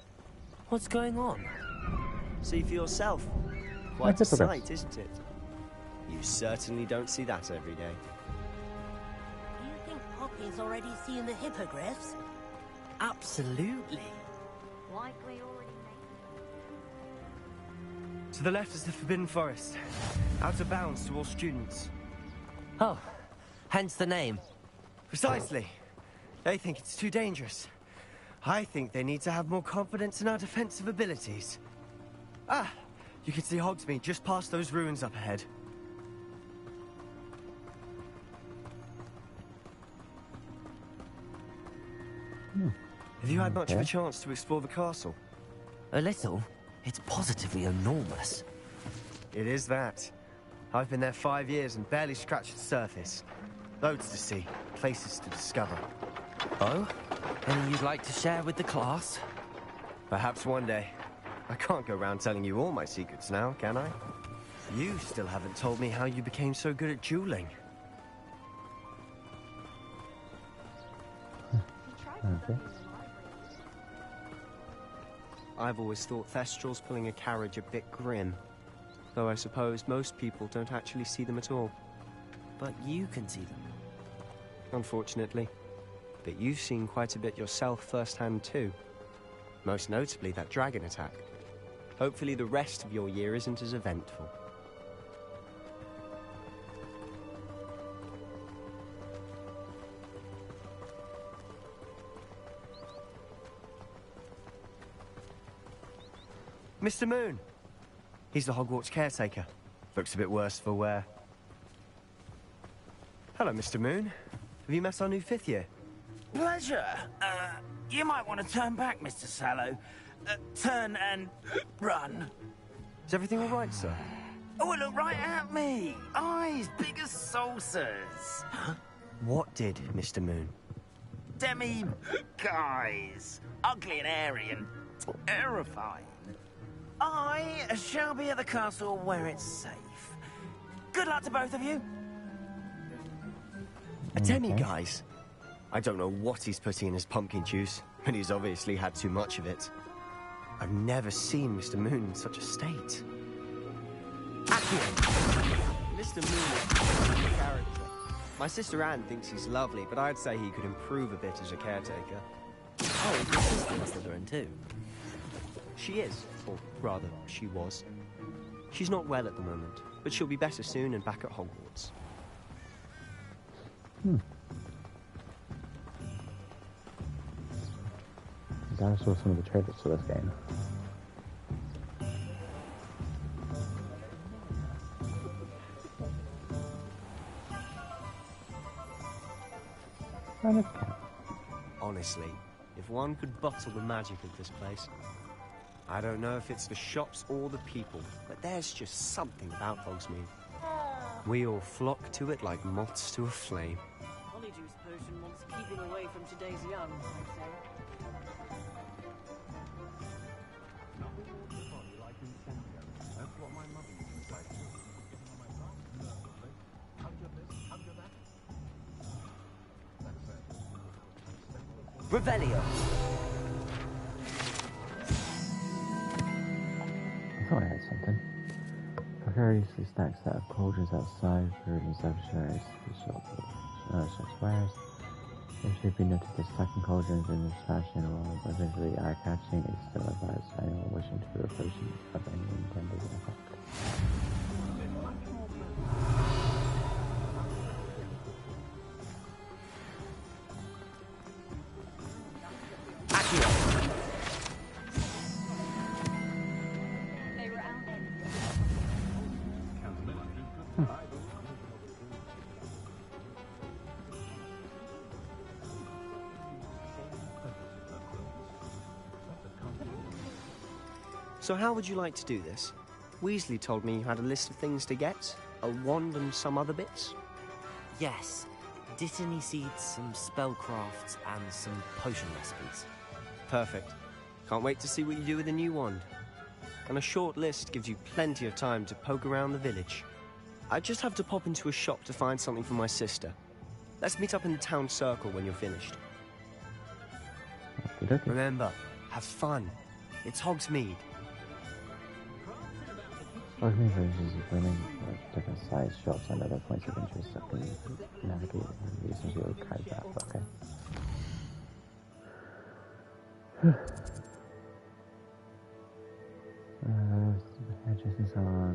What's going on? See for yourself. Quite a sight, isn't it? You certainly don't see that every day. Do you think Poppy's already seen the hippogriffs? Absolutely. Like we already made. To the left is the Forbidden Forest. Out of bounds to all students. Oh, hence the name. Precisely. They think it's too dangerous. I think they need to have more confidence in our defensive abilities. Ah, you can see Hogsmeade just past those ruins up ahead. Have you had much of a chance to explore the castle? A little? It's positively enormous. It is that. I've been there 5 years and barely scratched the surface. Loads to see, places to discover. Oh? Any you'd like to share with the class? Perhaps one day. I can't go around telling you all my secrets now, can I? You still haven't told me how you became so good at dueling. Okay. I've always thought Thestrals pulling a carriage a bit grim. Though I suppose most people don't actually see them at all. But you can see them. Unfortunately. But you've seen quite a bit yourself firsthand too. Most notably that dragon attack. Hopefully the rest of your year isn't as eventful. Mr. Moon! He's the Hogwarts caretaker. Looks a bit worse for wear. Hello, Mr. Moon. Have you met our new 5th year? Pleasure. You might want to turn back, Mr. Sallow. Turn and run. Is everything all right, sir? Oh, look right at me. Eyes big as saucers. What did, Mr. Moon? Guys. Ugly and airy and terrifying. I shall be at the castle where it's safe. Good luck to both of you. A demi-guise? I don't know what he's putting in his pumpkin juice, but he's obviously had too much of it. I've never seen Mr. Moon in such a state. Mr. Moon is a character. My sister Anne thinks he's lovely, but I'd say he could improve a bit as a caretaker. Oh, your sister's Slytherin too. She is, or rather, she was. She's not well at the moment, but she'll be better soon and back at Hogwarts. I saw some of the trailers for this game. Honestly, if one could bottle the magic of this place. I don't know if it's the shops or the people, but there's just something about Hogsmeade. We all flock to it like moths to a flame. Honeyjuice potion wants keeping away from today's young, I say. Revelio. I thought I had something. Precariously stacked set of cauldrons outside, brewed and sabotage the shop wares. It should be noted that stacking cauldrons in this fashion, while potentially eye-catching, is still advised to anyone wishing to be approaching of any intended effect. So how would you like to do this? Weasley told me you had a list of things to get, a wand and some other bits. Yes. Dittany seeds, some spellcrafts, and some potion recipes. Perfect. Can't wait to see what you do with the new wand. And a short list gives you plenty of time to poke around the village. I just have to pop into a shop to find something for my sister. Let's meet up in the town circle when you're finished. Remember, have fun. It's Hogsmeade. Hogsmeade Village is brimming with different sized shops and other points of interest that can navigate and reasonably carry that. Okay. Just on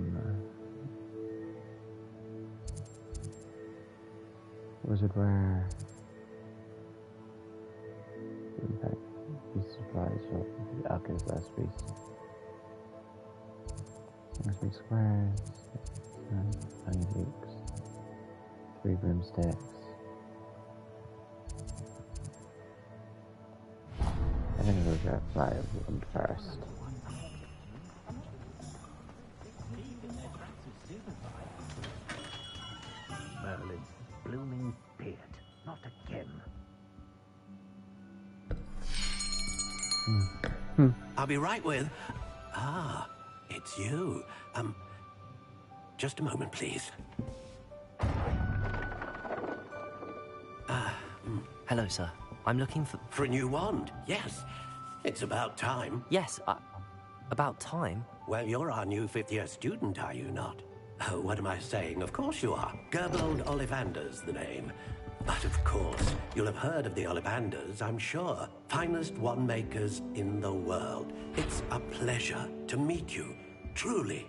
Wizardware. Impact Beast Supplies shop. The Alchemist last piece. Big squares, 9 weeks, 3 broomsticks. I think we'll go fly one first. Merlin's blooming beard. Not again. I'll be right with... Ah, it's you. Just a moment, please. Hello, sir. I'm looking for... For a new wand, yes. It's about time. Yes, about time? Well, you're our new fifth-year student, are you not? Oh, what am I saying? Of course you are. Gerbold Ollivander's the name. But of course, you'll have heard of the Ollivanders, I'm sure. Finest wand makers in the world. It's a pleasure to meet you, truly.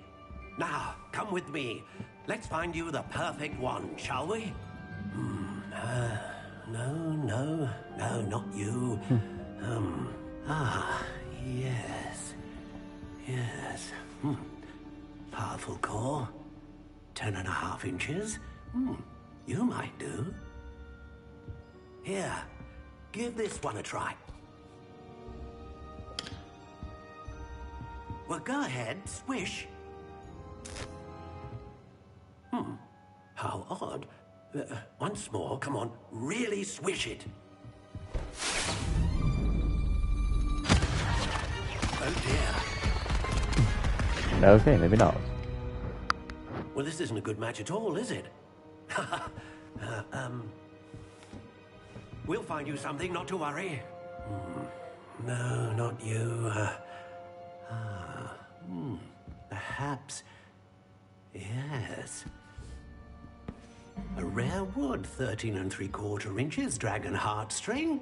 Now, come with me. Let's find you the perfect wand, shall we? No, not you. Yes. Powerful core. 10.5 inches. You might do. Here, give this one a try. Well, go ahead, swish. How odd. Once more, come on, really swish it. Oh dear. Okay, maybe not. Well, this isn't a good match at all, is it? We'll find you something, not to worry. No, not you. Perhaps... Yes. A rare wood, 13 3/4 inches, dragon heartstring.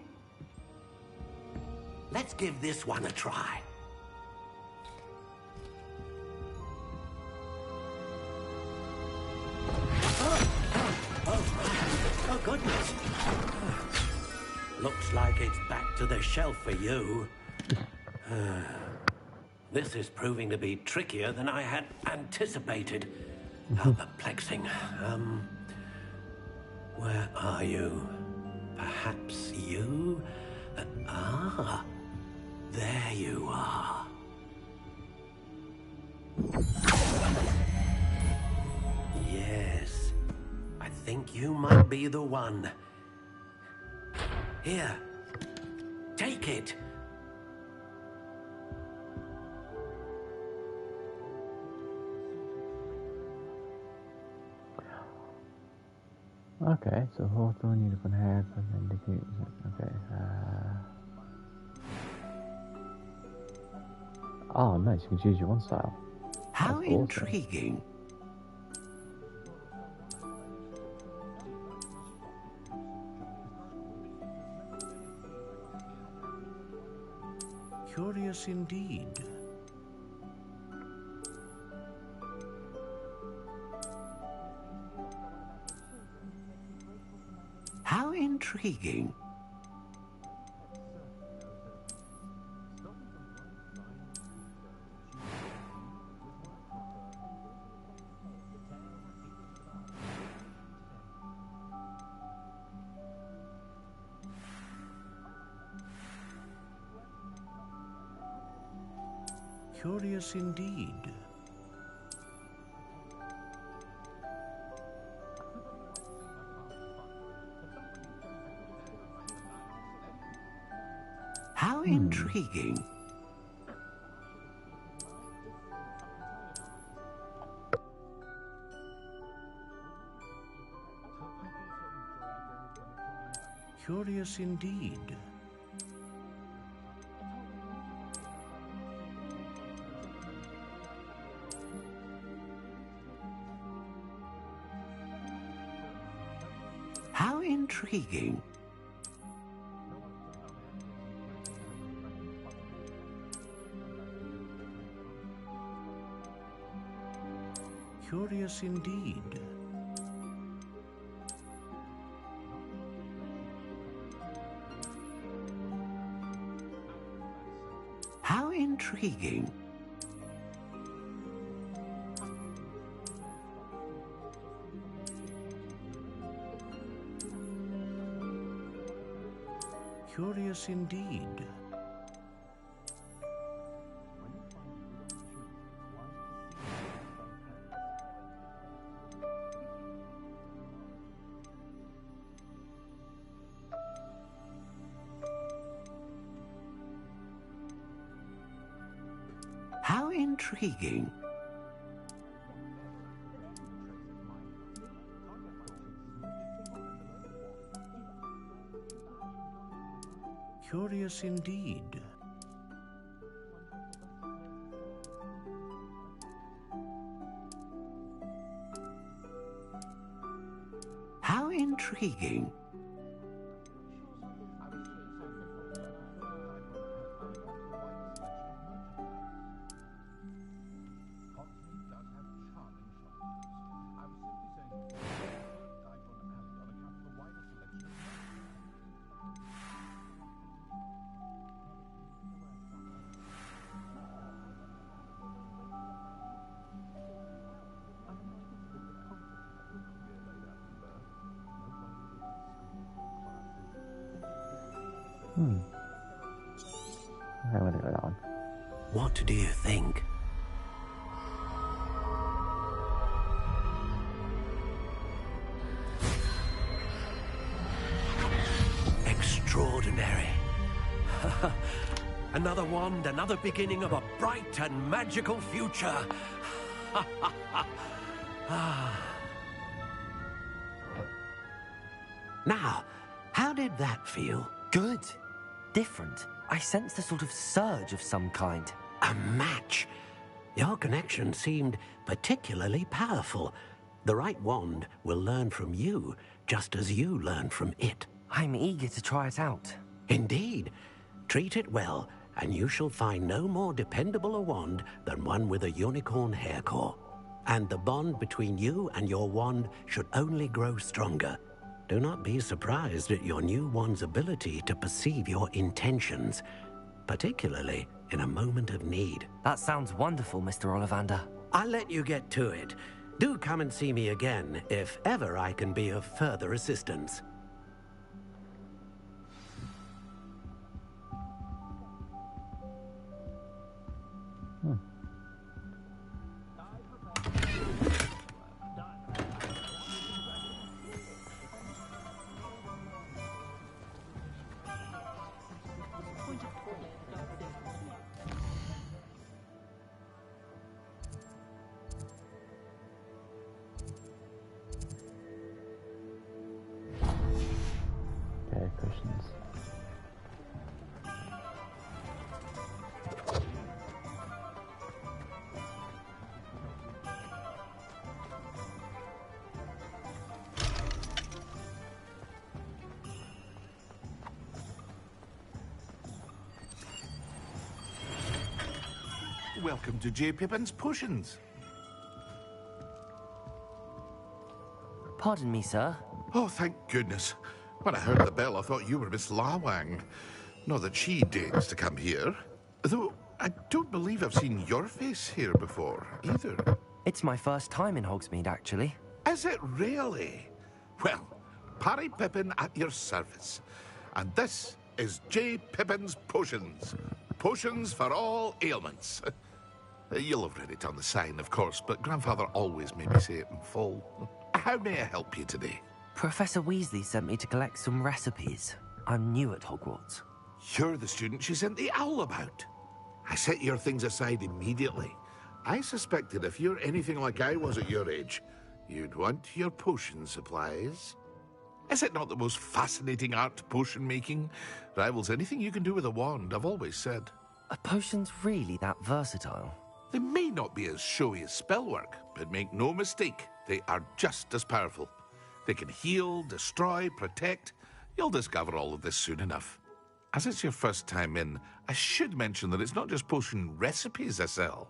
Let's give this one a try. Oh, goodness. Looks like it's back to the shelf for you. This is proving to be trickier than I had anticipated. How perplexing. Where are you? Perhaps you? There you are. Yes, I think you might be the one. Here, take it. Okay, so Hawthorne, unicorn hair, indicate. Okay. Oh, nice. You can choose your one style. How intriguing. Curious indeed. How intriguing. Curious indeed. How intriguing. Curious indeed. How intriguing. Curious indeed. How intriguing. Curious indeed. intriguing. Curious indeed. How intriguing. I want to go that one. What do you think? Extraordinary. Another wand, another beginning of a bright and magical future. Now, how did that feel? Good. Different. I sensed a sort of surge of some kind. A match. Your connection seemed particularly powerful. The right wand will learn from you, just as you learn from it. I'm eager to try it out. Indeed. Treat it well, and you shall find no more dependable a wand than one with a unicorn hair core. And the bond between you and your wand should only grow stronger. Do not be surprised at your new wand's ability to perceive your intentions, particularly in a moment of need. That sounds wonderful, Mr. Ollivander. I'll let you get to it. Do come and see me again if ever I can be of further assistance. Okay, questions. Welcome to J. Pippin's Potions. Pardon me, sir. Oh, thank goodness. When I heard the bell, I thought you were Miss Lawang. Not that she deigns to come here. Though, I don't believe I've seen your face here before, either. It's my first time in Hogsmeade, actually. Is it really? Well, Parry Pippin at your service. And this is J. Pippin's Potions. Potions for all ailments. You'll have read it on the sign, of course, but Grandfather always made me say it in full. How may I help you today? Professor Weasley sent me to collect some recipes. I'm new at Hogwarts. You're the student she sent the owl about. I set your things aside immediately. I suspected if you're anything like I was at your age, you'd want your potion supplies. Is it not the most fascinating art, potion making? Rivals anything you can do with a wand, I've always said. Are potions really that versatile? They may not be as showy as spellwork, but make no mistake, they are just as powerful. They can heal, destroy, protect. You'll discover all of this soon enough. As it's your first time in, I should mention that it's not just potion recipes I sell.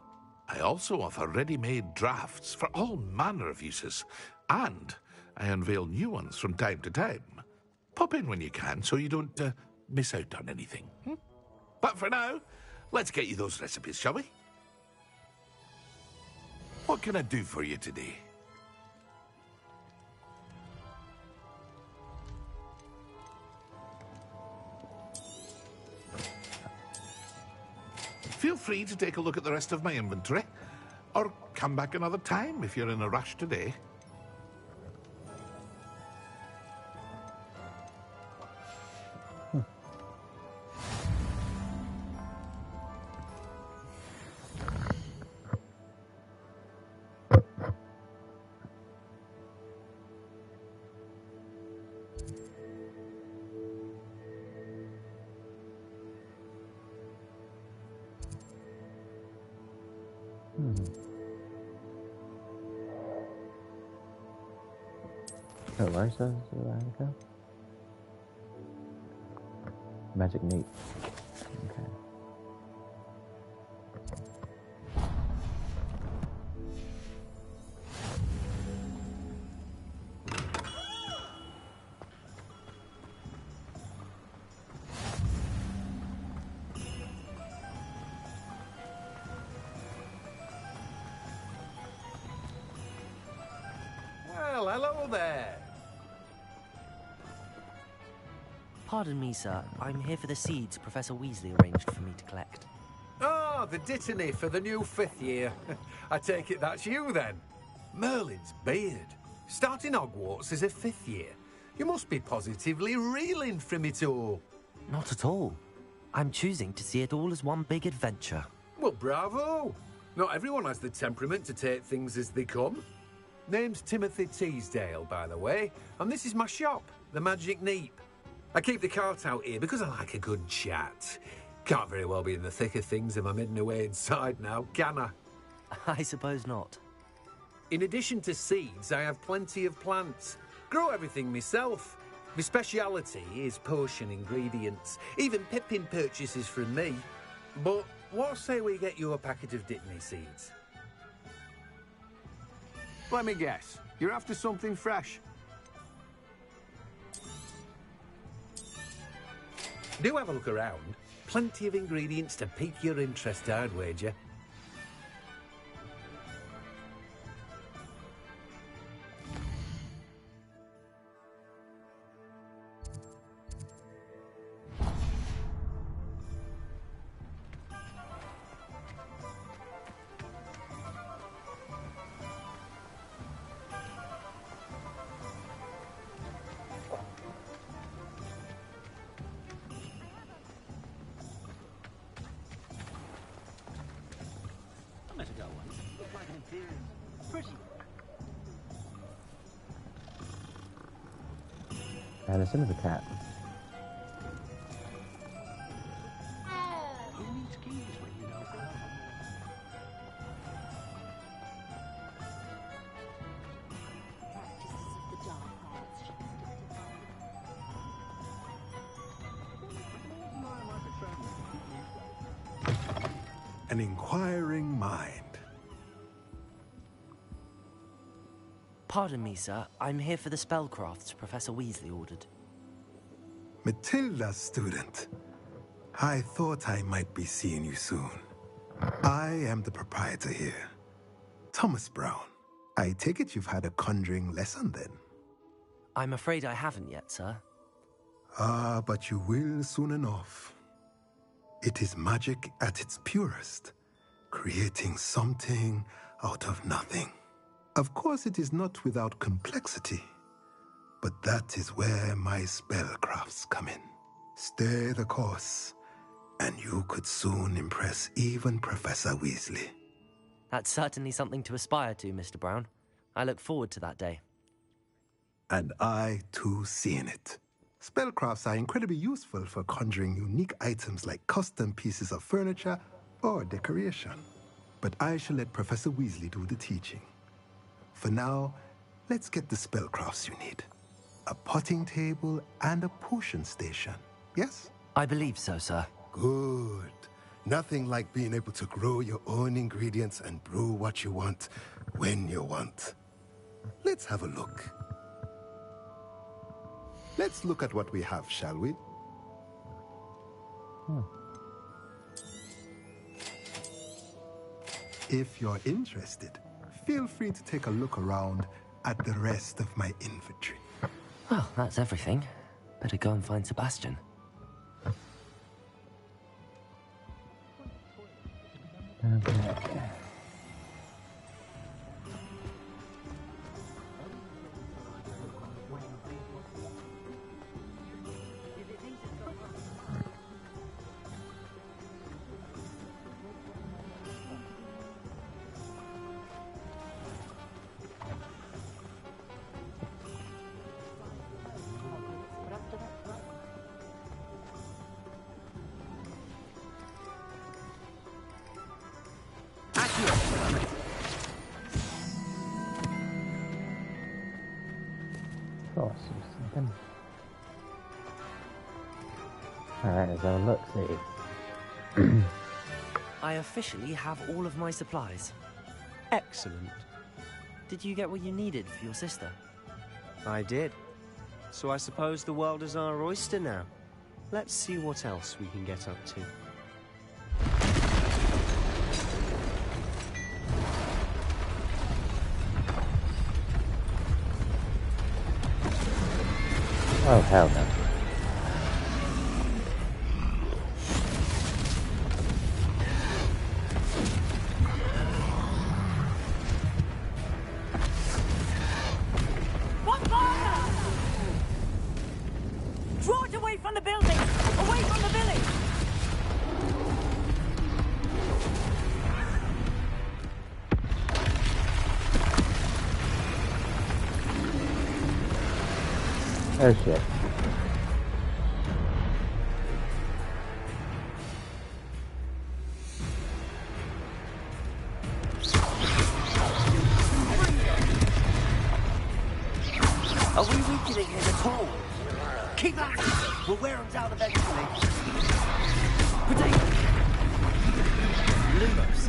I also offer ready-made drafts for all manner of uses, and I unveil new ones from time to time. Pop in when you can so you don't miss out on anything. But for now, let's get you those recipes, shall we? What can I do for you today? Feel free to take a look at the rest of my inventory, or come back another time if you're in a rush today. Oh, where says go? Magic Neat. Okay. Well, hello there. Pardon me, sir. I'm here for the seeds Professor Weasley arranged for me to collect. Oh, the dittany for the new 5th year. I take it that's you, then. Merlin's beard. Starting Hogwarts as a 5th year. You must be positively reeling from it all. Not at all. I'm choosing to see it all as one big adventure. Well, bravo. Not everyone has the temperament to take things as they come. Name's Timothy Teasdale, by the way, and this is my shop, the Magic Neep. I keep the cart out here because I like a good chat. Can't very well be in the thick of things if I'm hidden away inside now, can I? I suppose not. In addition to seeds, I have plenty of plants. Grow everything myself. My speciality is potion ingredients. Even Pippin purchases from me. But what say we get you a packet of Dittany seeds? Let me guess. You're after something fresh. Do have a look around. Plenty of ingredients to pique your interest, I'd wager. And it's another cat. An inquiring mind. Pardon me, sir. I'm here for the spellcrafts Professor Weasley ordered. Matilda, student. I thought I might be seeing you soon. I am the proprietor here, Thomas Brown. I take it you've had a conjuring lesson then? I'm afraid I haven't yet, sir. Ah, but you will soon enough. It is magic at its purest, creating something out of nothing. Of course, it is not without complexity, but that is where my spellcrafts come in. Stay the course, and you could soon impress even Professor Weasley. That's certainly something to aspire to, Mr. Brown. I look forward to that day. And I, too, seeing it. Spellcrafts are incredibly useful for conjuring unique items like custom pieces of furniture or decoration. But I shall let Professor Weasley do the teaching. For now, let's get the spellcrafts you need. A potting table and a potion station, yes? I believe so, sir. Good. Nothing like being able to grow your own ingredients and brew what you want when you want. Let's have a look. Let's look at what we have, shall we? If you're interested, feel free to take a look around at the rest of my inventory. Well, that's everything. Better go and find Sebastian. Okay. At let's have a look, see. I officially have all of my supplies. Excellent. Did you get what you needed for your sister? I did. So I suppose the world is our oyster now. Let's see what else we can get up to. Oh, hell no. One fire! Draw it away from the building! Away from the village! Oh shit. Are we weakening him at all? Keep at it! We'll wear him down eventually. Protect! Lumos.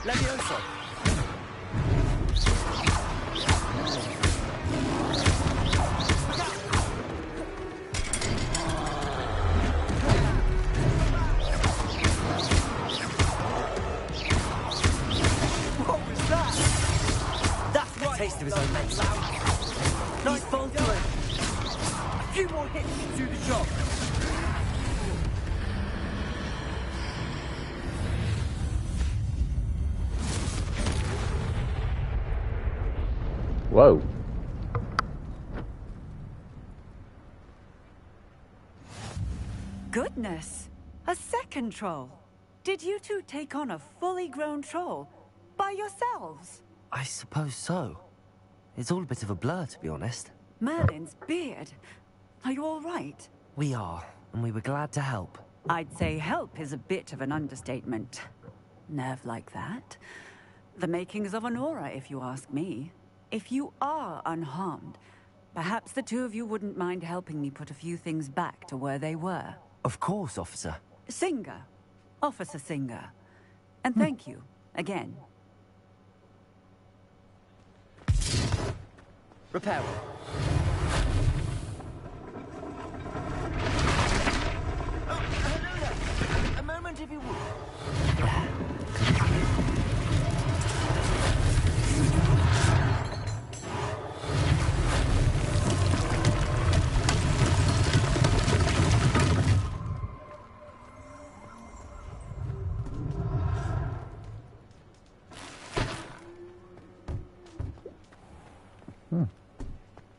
Levioso. Taste of his own medicine. Nice faltering. A few more hits to do the job. Whoa. Goodness! A second troll! Did you two take on a fully grown troll? By yourselves? I suppose so. It's all a bit of a blur, to be honest. Merlin's beard. Are you all right? We are, and we were glad to help. I'd say help is a bit of an understatement. Nerve like that. The makings of an aura, if you ask me. If you are unharmed, perhaps the two of you wouldn't mind helping me put a few things back to where they were. Of course, officer. Singer. Officer Singer. And thank you, again. Repair. Hello there. A moment, if you would.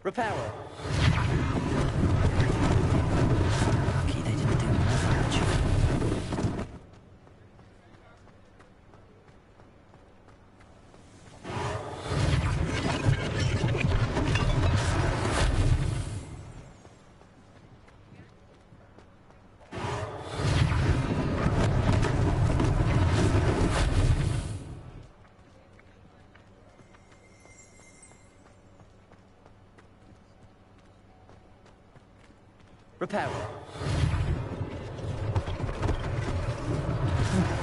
Repairer. Lucky they didn't do more damage. Repairer.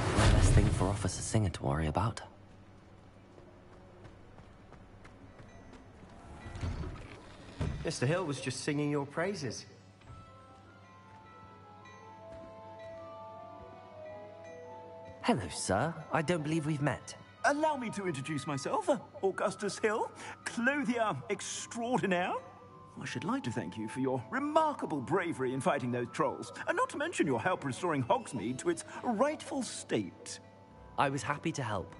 One less thing for Officer Singer to worry about. Mr. Hill was just singing your praises. Hello, sir. I don't believe we've met. Allow me to introduce myself, Augustus Hill, clothier extraordinaire. I should like to thank you for your remarkable bravery in fighting those trolls, and not to mention your help restoring Hogsmeade to its rightful state. I was happy to help.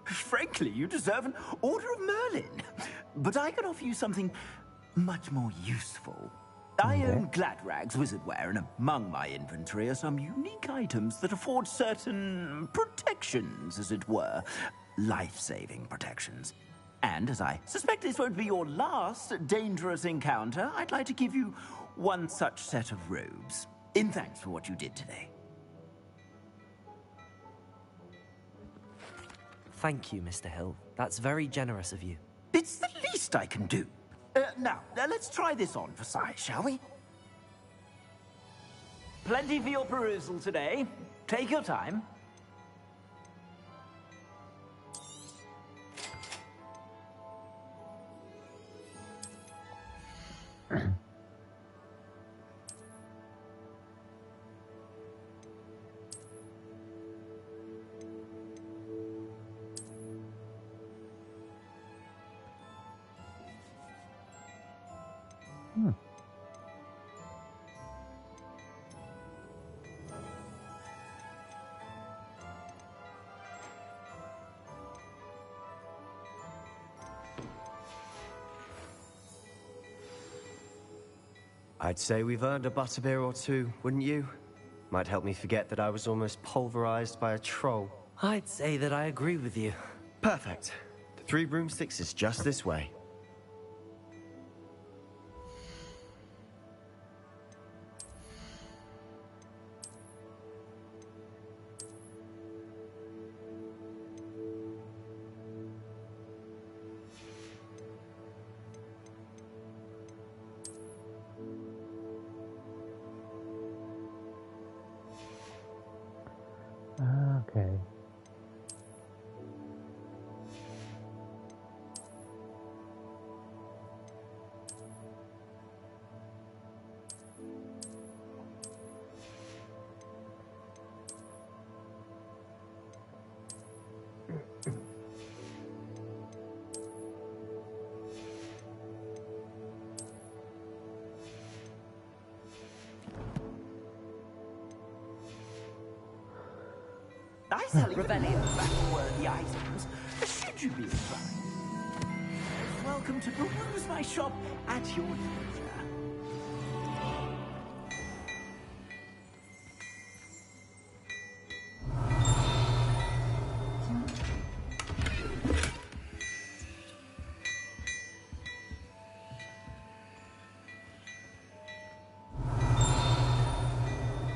Frankly, you deserve an Order of Merlin. But I can offer you something much more useful. I own Gladrag's wizardware, and among my inventory are some unique items that afford certain protections, as it were. Life-saving protections. And as I suspect this won't be your last dangerous encounter, I'd like to give you one such set of robes. In thanks for what you did today. Thank you, Mr. Hill. That's very generous of you. It's the least I can do. Now, let's try this on for size, shall we? Plenty for your perusal today. Take your time. I'd say we've earned a butterbeer or two, wouldn't you? Might help me forget that I was almost pulverized by a troll. I'd say that I agree with you. Perfect. The 3 broomsticks is just this way. Okay. I sell even battle-worthy items. Should you be inclined? Welcome to peruse my shop at your leisure.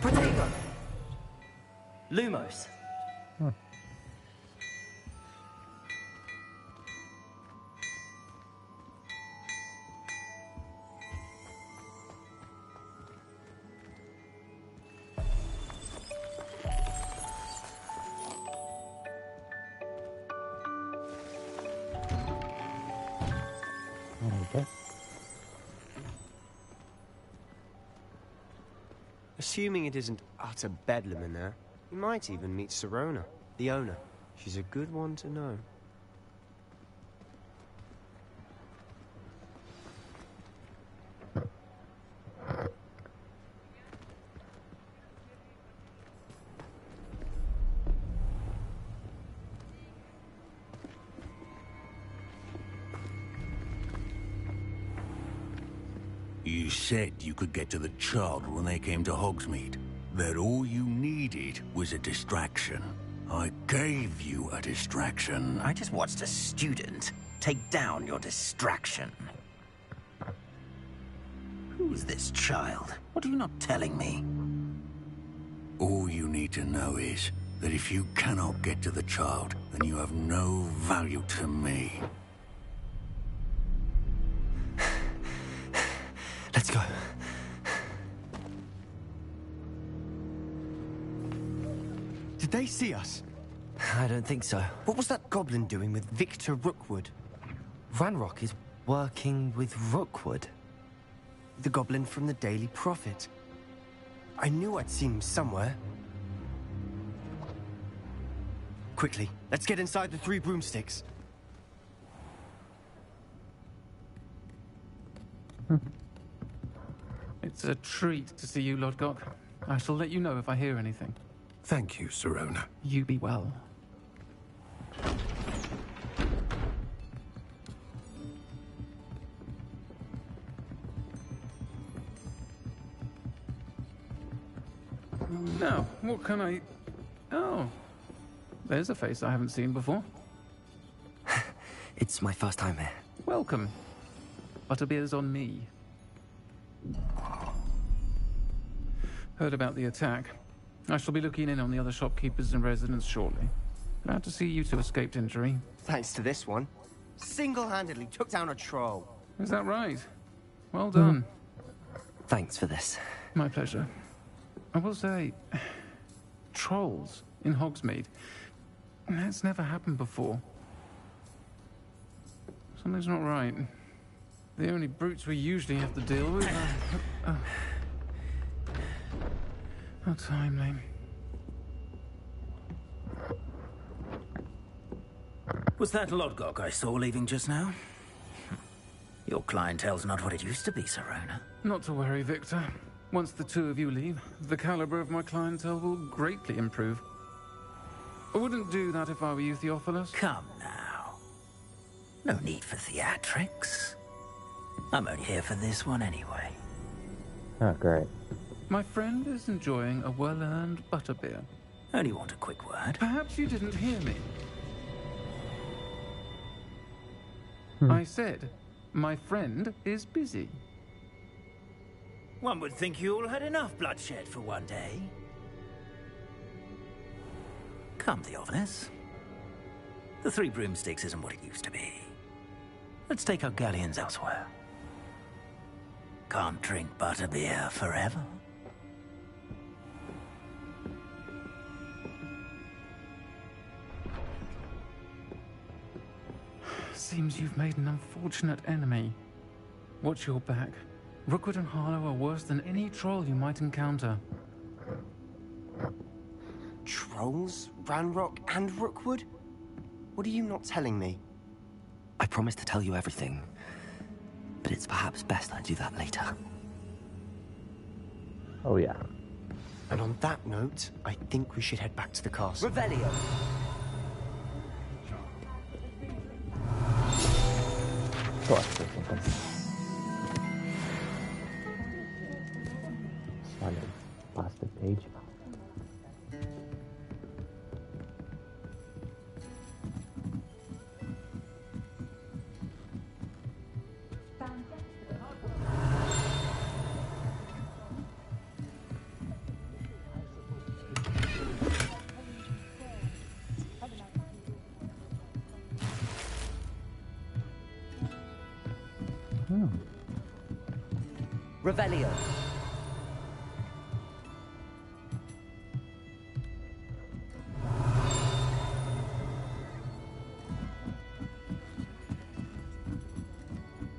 Protego! Lumos. Okay. Assuming it isn't utter bedlam in there, you might even meet Sirona, the owner. She's a good one to know. You said you could get to the child when they came to Hogsmeade. That all you needed was a distraction. I gave you a distraction. I just watched a student take down your distraction. Who's this child? What are you not telling me? All you need to know is that if you cannot get to the child, then you have no value to me. Let's go. Did they see us? I don't think so. What was that goblin doing with Victor Rookwood? Ranrock is working with Rookwood. The goblin from the Daily Prophet. I knew I'd seen him somewhere. Quickly, let's get inside the 3 broomsticks. It's a treat to see you, Lodgok. I shall let you know if I hear anything. Thank you, Sirona. You be well. Now, what can I... Oh, there's a face I haven't seen before. It's my first time here. Welcome. Butterbeer's on me. Heard about the attack. I shall be looking in on the other shopkeepers and residents shortly. Glad to see you two escaped injury. Thanks to this one. Single-handedly took down a troll. Is that right? Well done. Thanks for this. My pleasure. I will say, trolls in Hogsmeade. That's never happened before. Something's not right. The only brutes we usually have to deal with are... How timely. Was that Lodgok I saw leaving just now? Your clientele's not what it used to be, Sirona. Not to worry, Victor. Once the two of you leave, the caliber of my clientele will greatly improve. I wouldn't do that if I were you, Theophilus. Come now. No need for theatrics. I'm only here for this one anyway. Oh, great. My friend is enjoying a well-earned butterbeer. Only want a quick word. Perhaps you didn't hear me. I said, my friend is busy. One would think you all had enough bloodshed for one day. Come, Theophilus. The Three Broomsticks isn't what it used to be. Let's take our galleons elsewhere. Can't drink butterbeer forever. Seems you've made an unfortunate enemy. Watch your back. Rookwood and Harlow are worse than any troll you might encounter. Trolls? Ranrock and Rookwood? What are you not telling me? I promised to tell you everything, but it's perhaps best I do that later. Oh, yeah. And on that note, I think we should head back to the castle. Revelio! Silent bastard page. Revelio.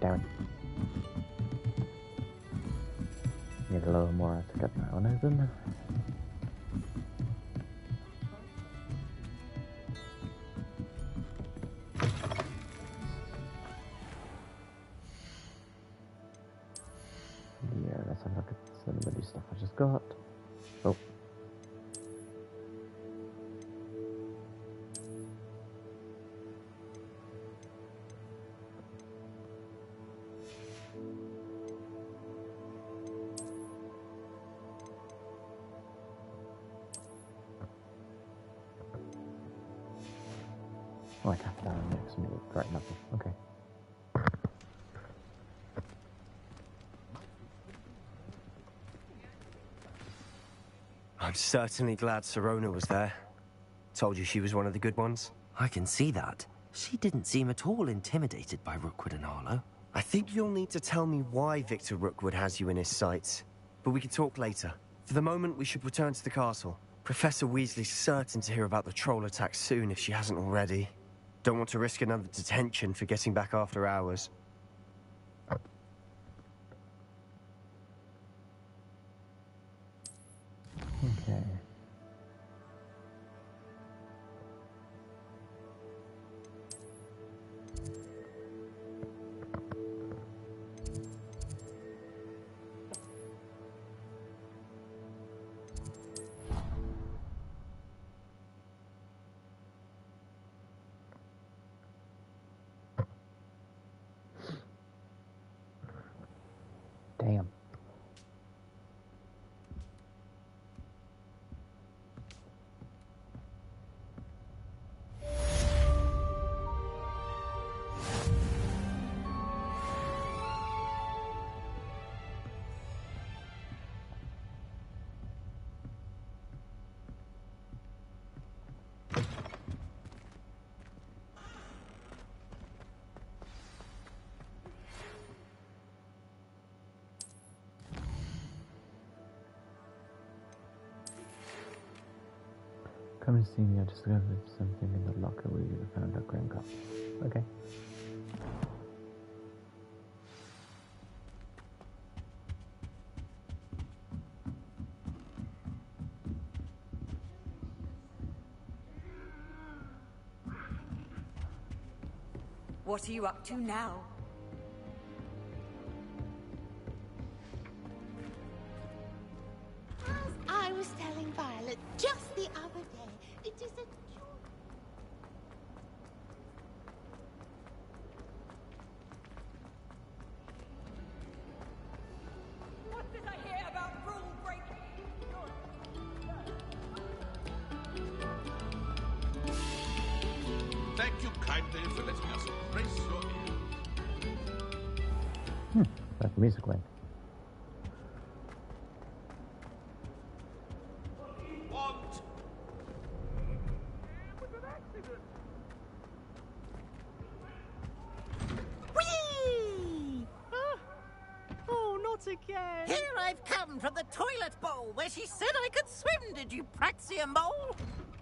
Damn it. Need a little more to get that one open. Yeah, let's have a look at some of the new stuff I just got. Oh. Oh, I tapped that on next to me. Right, nothing. Okay. I'm certainly glad Sirona was there. Told you she was one of the good ones. I can see that. She didn't seem at all intimidated by Rookwood and Harlow. I think you'll need to tell me why Victor Rookwood has you in his sights. But we can talk later. For the moment, we should return to the castle. Professor Weasley's certain to hear about the troll attack soon if she hasn't already. Don't want to risk another detention for getting back after hours. Okay. Damn. Come and see me. I discovered something in the locker where you found a grand cup. Okay. What are you up to now? As I was telling Violet just the other day, it is a What did I hear about rule breaking? Thank you kindly for letting us embrace your ears. That's the music went. Want? Whee! Oh, not again. Here I've come from the toilet bowl where she said I could swim, did you praxia mole?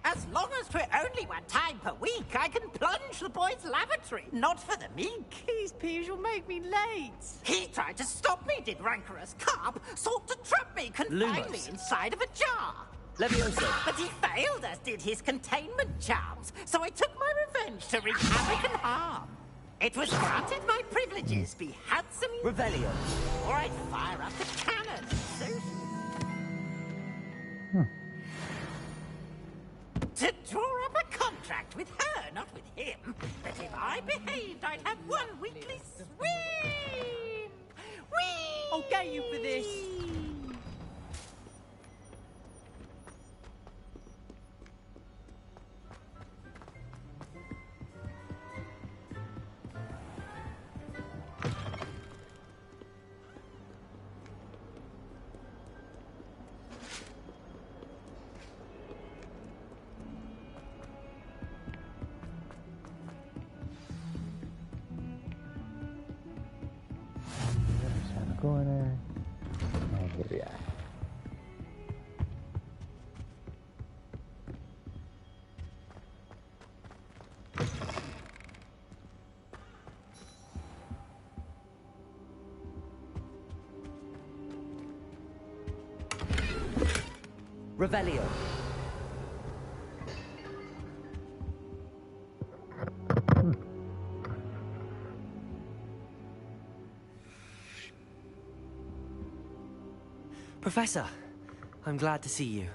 As long as 'twere only one time per week, I can plunge the boy's lavatory, not for the meek. These peas will make me late. He tried to stop me, did rancorous carp, sought to trap me, confine me inside of a jar. Leviosa. But he failed, as did his containment charms, so I took my revenge to wreak havoc and harm. It was granted my privileges be handsome... Revelio. Or I'd fire up the cannon, so... To draw up a contract with her, not with him. That if I behaved, I'd have one weekly swim! Whee! I'll get you for this. Corner. And here we are. Revelio. Professor, I'm glad to see you.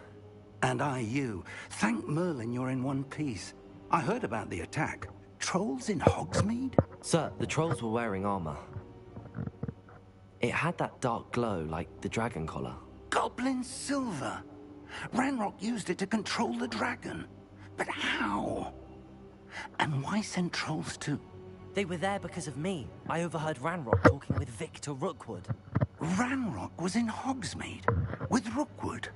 And I you. Thank Merlin you're in one piece. I heard about the attack. Trolls in Hogsmeade? Sir, the trolls were wearing armor. It had that dark glow like the dragon collar. Goblin silver. Ranrock used it to control the dragon. But how? And why send trolls to... They were there because of me. I overheard Ranrock talking with Victor Rookwood. Ranrock was in Hogsmeade with Rookwood.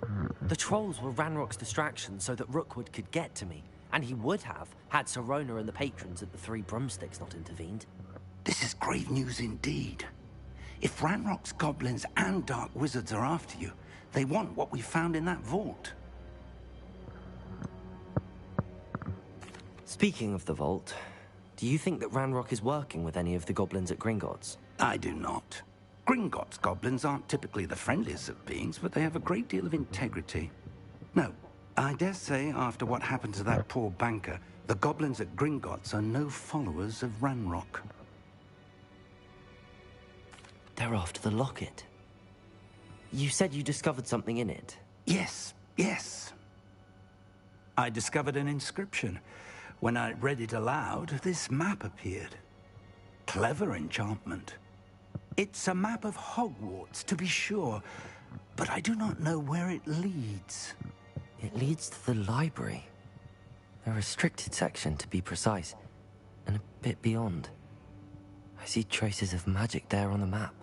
The trolls were Ranrock's distraction so that Rookwood could get to me. And he would have, had Sirona and the patrons at the Three Broomsticks not intervened. This is grave news indeed. If Ranrock's goblins and dark wizards are after you, they want what we found in that vault. Speaking of the vault, do you think that Ranrock is working with any of the goblins at Gringotts? I do not. Gringotts goblins aren't typically the friendliest of beings, but they have a great deal of integrity. No, I dare say after what happened to that poor banker, the goblins at Gringotts are no followers of Ranrock. They're after the locket. You said you discovered something in it. Yes, yes. I discovered an inscription. When I read it aloud, this map appeared. Clever enchantment. It's a map of Hogwarts, to be sure, but I do not know where it leads. It leads to the library. A restricted section, to be precise, and a bit beyond. I see traces of magic there on the map.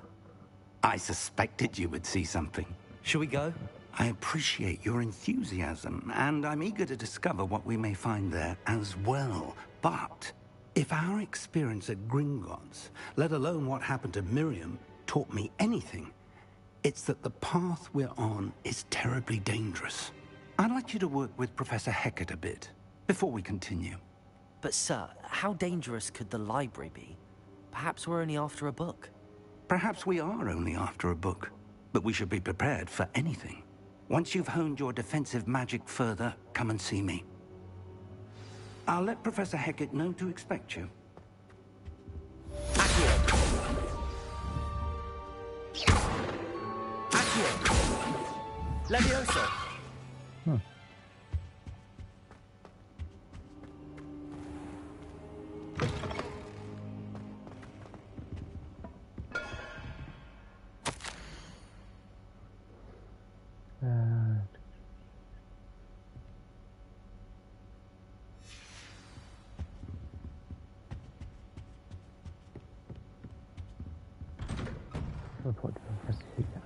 I suspected you would see something. Shall we go? I appreciate your enthusiasm, and I'm eager to discover what we may find there as well. But if our experience at Gringotts, let alone what happened to Miriam, taught me anything, it's that the path we're on is terribly dangerous. I'd like you to work with Professor Hecat a bit, before we continue. But sir, how dangerous could the library be? Perhaps we're only after a book. Perhaps we are only after a book, but we should be prepared for anything. Once you've honed your defensive magic further, come and see me. I'll let Professor Hecat know to expect you. Levioso! Huh. Report to Professor Hecat.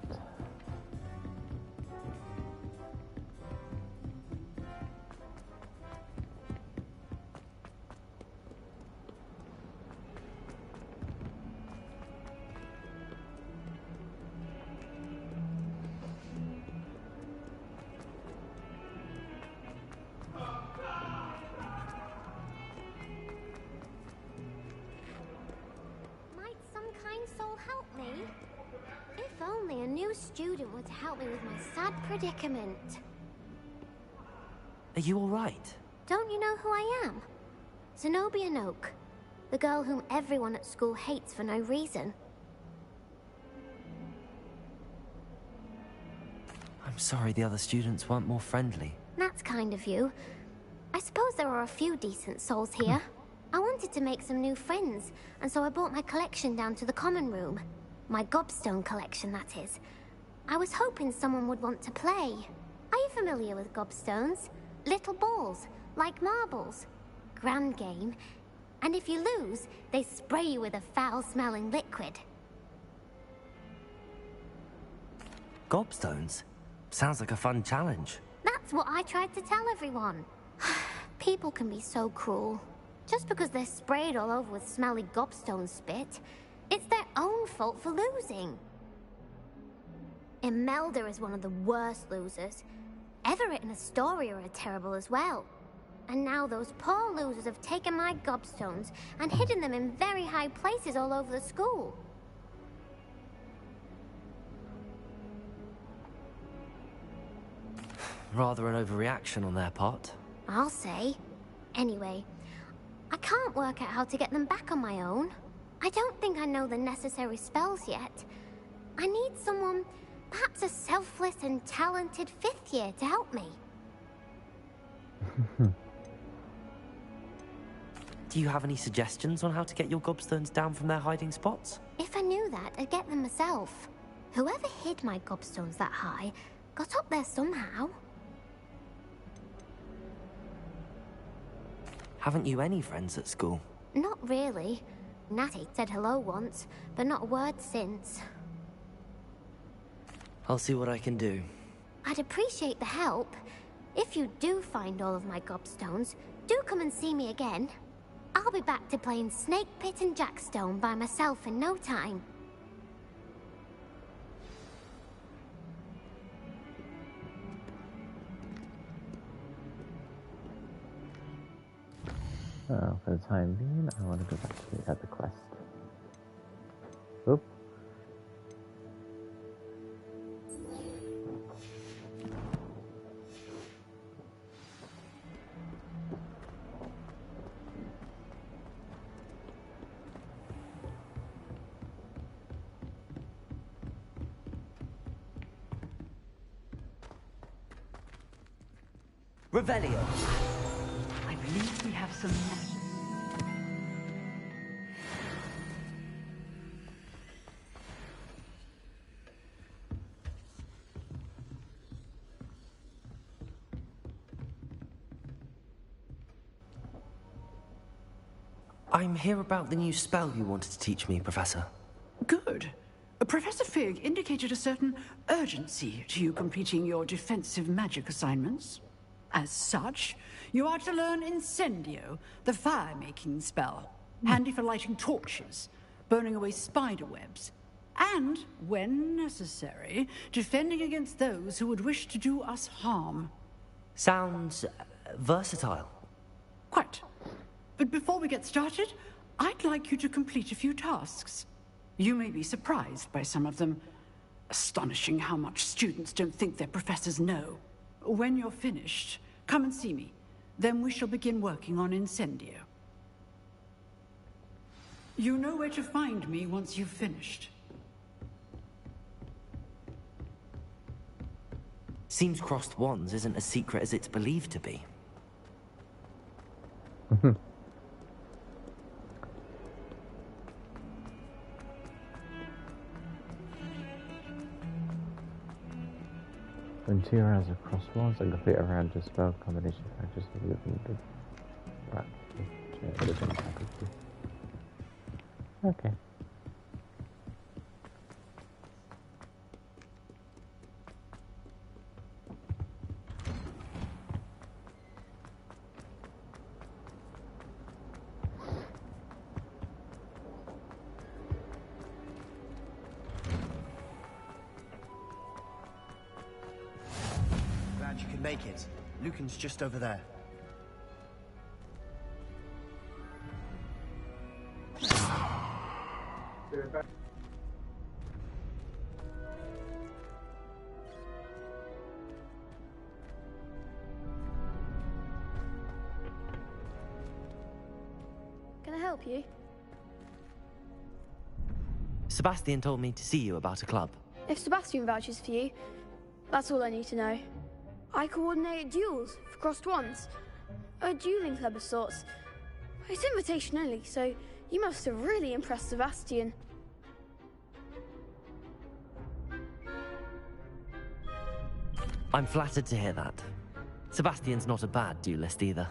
Might some kind soul help me? If only a new student would help me with my sad predicament. Are you all right? Don't you know who I am? Zenobia Noak, the girl whom everyone at school hates for no reason. I'm sorry the other students weren't more friendly. That's kind of you. I suppose there are a few decent souls here. I wanted to make some new friends, and so I brought my collection down to the common room. My gobstone collection, that is. I was hoping someone would want to play. Are you familiar with gobstones? Little balls, like marbles. Grand game. And if you lose, they spray you with a foul-smelling liquid. Gobstones? Sounds like a fun challenge. That's what I tried to tell everyone. People can be so cruel. Just because they're sprayed all over with smelly gobstone spit, it's their own fault for losing. Imelda is one of the worst losers. Everett and Astoria are terrible as well. And now those poor losers have taken my gobstones and hidden them in very high places all over the school. Rather an overreaction on their part. I'll say. Anyway, I can't work out how to get them back on my own. I don't think I know the necessary spells yet. I need someone, perhaps a selfless and talented 5th year to help me. Do you have any suggestions on how to get your gobstones down from their hiding spots? If I knew that, I'd get them myself. Whoever hid my gobstones that high got up there somehow. Haven't you any friends at school? Not really. Natty said hello once, but not a word since. I'll see what I can do. I'd appreciate the help. If you do find all of my gobstones, do come and see me again. I'll be back to playing Snake Pit and Jackstone by myself in no time. Well, for the time being, I want to go back to the other quest. Oop. Revelio. I believe we have some magic. I'm here about the new spell you wanted to teach me, Professor. Good. Professor Fig indicated a certain urgency to you completing your defensive magic assignments. As such, you are to learn Incendio, the fire-making spell, handy for lighting torches, burning away spider webs, and, when necessary, defending against those who would wish to do us harm. Sounds versatile. Quite. But before we get started, I'd like you to complete a few tasks. You may be surprised by some of them. Astonishing how much students don't think their professors know. When you're finished, come and see me. Then we shall begin working on Incendio. You know where to find me once you've finished. Seems crossed wands isn't as secret as it's believed to be. When 2 rounds of cross wands and complete a round of spell combination practice will be looking good. Right. Okay. Glad you can make it. Lucan's just over there. Can I help you? Sebastian told me to see you about a club. If Sebastian vouches for you, that's all I need to know. I coordinate duels for crossed wands. A dueling club of sorts. It's invitation only, so you must have really impressed Sebastian. I'm flattered to hear that. Sebastian's not a bad duelist either.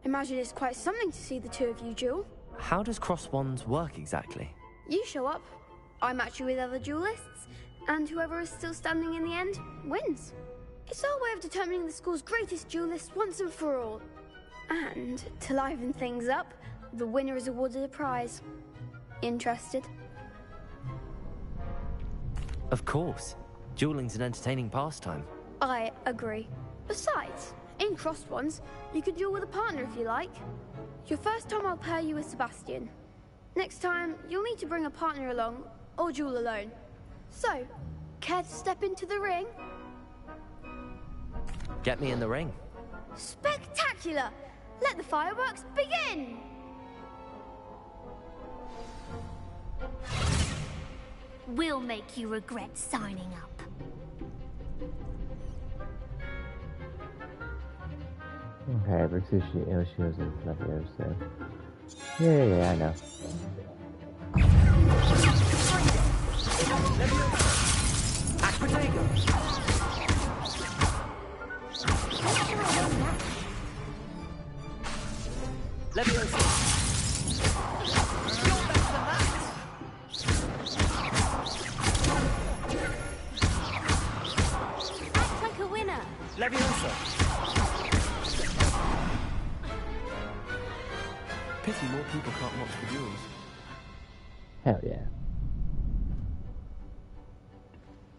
Imagine it's quite something to see the two of you duel. How does cross wands work exactly? You show up, I match you with other duelists, and whoever is still standing in the end wins. It's our way of determining the school's greatest duelist once and for all. And to liven things up, the winner is awarded a prize. Interested? Of course. Dueling's an entertaining pastime. I agree. Besides, in crossed ones, you could duel with a partner if you like. Your first time I'll pair you with Sebastian. Next time, you'll need to bring a partner along, or duel alone. So, care to step into the ring? Get me in the ring. Spectacular! Let the fireworks begin! We'll make you regret signing up. Okay, Bertucci, Ilshios, and Flavio, so... Yeah, I know. Act like a winner. Pity more people can't watch the duels. Hell yeah.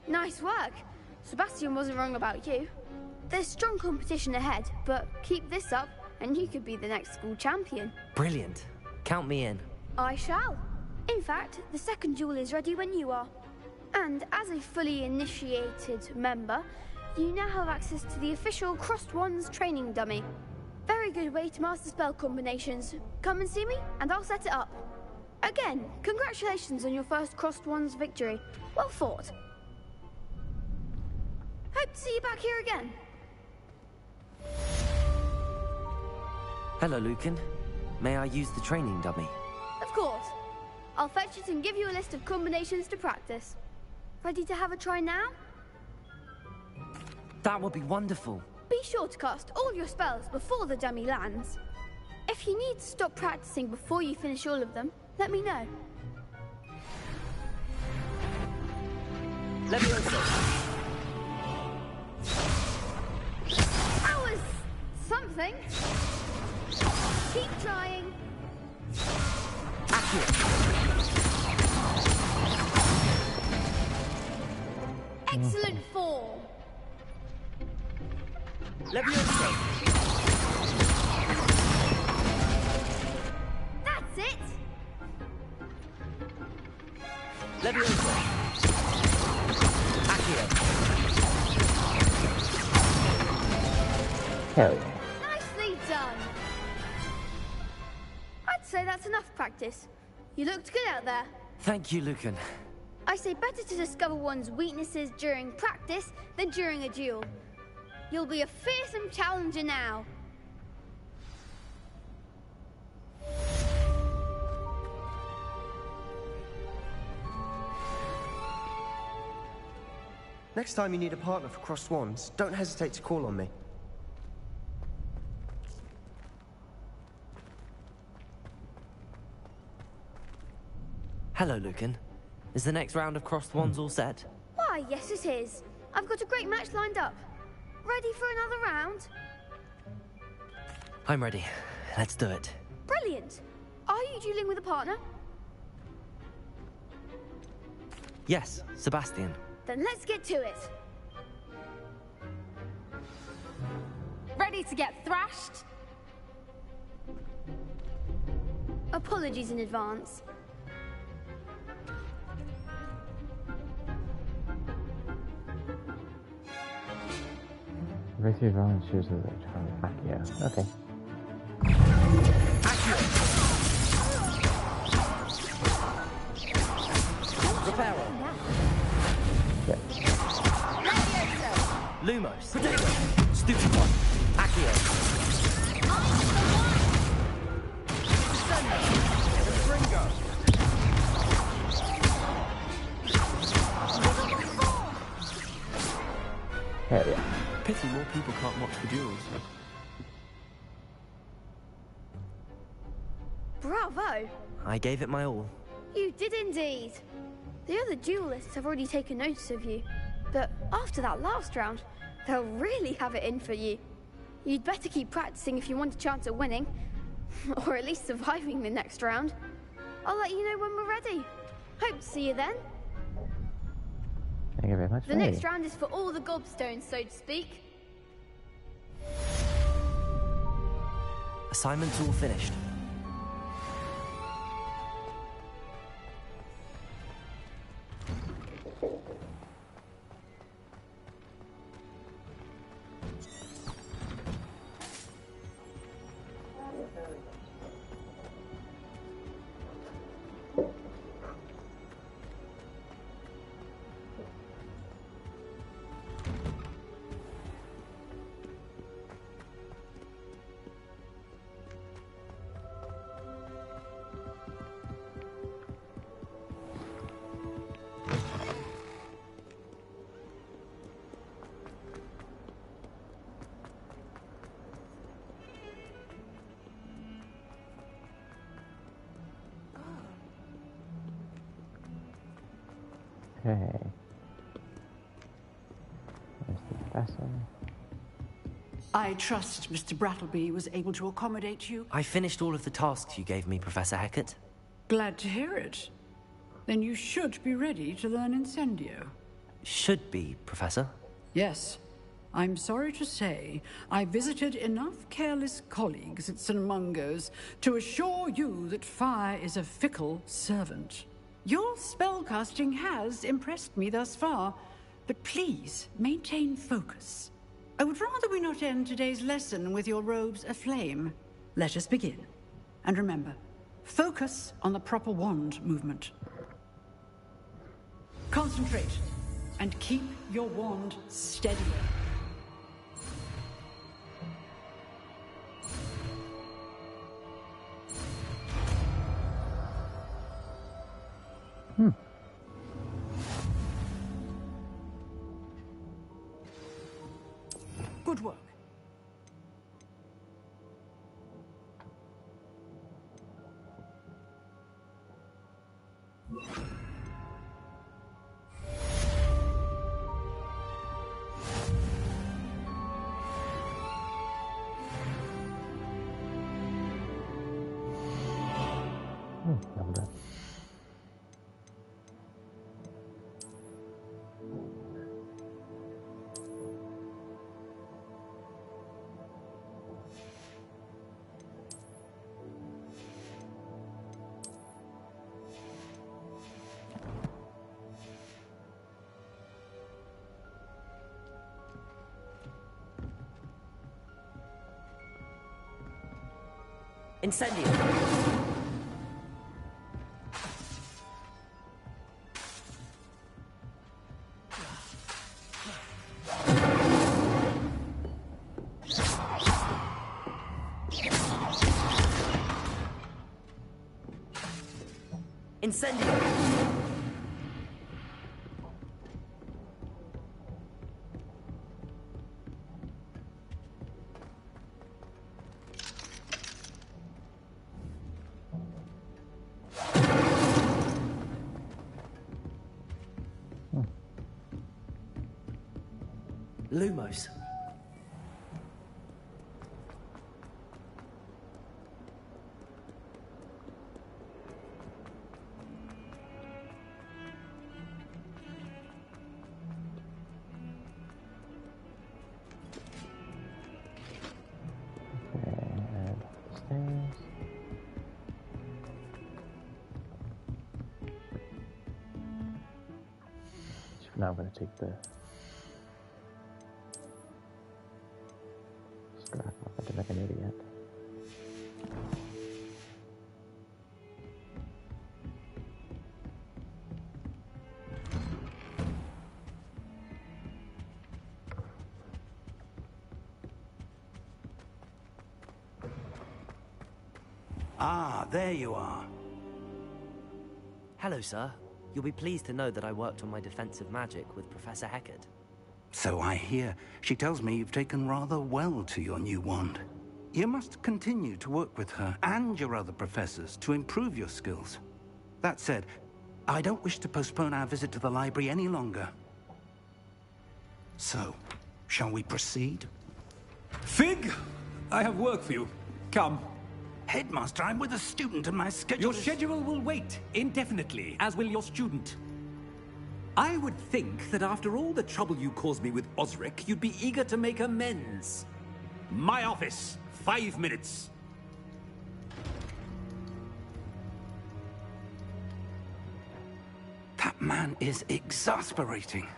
Nice work. Sebastian wasn't wrong about you. There's strong competition ahead, but keep this up and you could be the next school champion. Brilliant. Count me in. I shall. In fact, the second duel is ready when you are. And as a fully initiated member, you now have access to the official Crossed Wands training dummy. Very good way to master spell combinations. Come and see me, and I'll set it up. Again, congratulations on your first Crossed Wands victory. Well fought. Hope to see you back here again. Hello, Lucan. May I use the training dummy? Of course. I'll fetch it and give you a list of combinations to practice. Ready to have a try now? That would be wonderful. Be sure to cast all your spells before the dummy lands. If you need to stop practicing before you finish all of them, let me know. That was something. Keep trying. Excellent form. Levioso! That's it! Levioso! Accio! Hell yeah. Nicely done! I'd say that's enough practice. You looked good out there. Thank you, Lucan. I say better to discover one's weaknesses during practice than during a duel. You'll be a fearsome challenger now. Next time you need a partner for Crossed Wands, don't hesitate to call on me. Hello, Lucan. Is the next round of Crossed Wands all set? Why, yes it is. I've got a great match lined up. Ready for another round? I'm ready. Let's do it. Brilliant. Are you dueling with a partner? Yes, Sebastian. Then let's get to it. Ready to get thrashed? Apologies in advance. Basically, volunteers with a child. Accio. Okay. Reparo! Yeah. Lumos! Potato! Stupefy! Accio! Ringo! Hell yeah. Pity more people can't watch the duels. Bravo! I gave it my all. You did indeed. The other duelists have already taken notice of you, but after that last round, they'll really have it in for you. You'd better keep practicing if you want a chance at winning, or at least surviving the next round. I'll let you know when we're ready. Hope to see you then. Thank you very much. The next round is for all the gobstones, so to speak. Assignment's all finished. Okay. Where's the professor? I trust Mr. Brattleby was able to accommodate you. I finished all of the tasks you gave me, Professor Hecat. Glad to hear it. Then you should be ready to learn Incendio. Should be, Professor. Yes. I'm sorry to say, I visited enough careless colleagues at St. Mungo's to assure you that fire is a fickle servant. Your spellcasting has impressed me thus far, but please maintain focus. I would rather we not end today's lesson with your robes aflame. Let us begin. And remember, focus on the proper wand movement. Concentrate, and keep your wand steady. Good work. Leveled up. Incendio! Incendio! Lumos. Now I'm going to take the scrap off. I did like an idiot. Ah, there you are. Hello, sir. You'll be pleased to know that I worked on my defensive magic with Professor Heckard. So I hear. She tells me you've taken rather well to your new wand. You must continue to work with her and your other professors to improve your skills. That said, I don't wish to postpone our visit to the library any longer. So, shall we proceed? Fig! I have work for you. Come. Headmaster, I'm with a student and my schedule Your schedule will wait indefinitely, as will your student. I would think that after all the trouble you caused me with Osric, you'd be eager to make amends. My office, 5 minutes. That man is exasperating.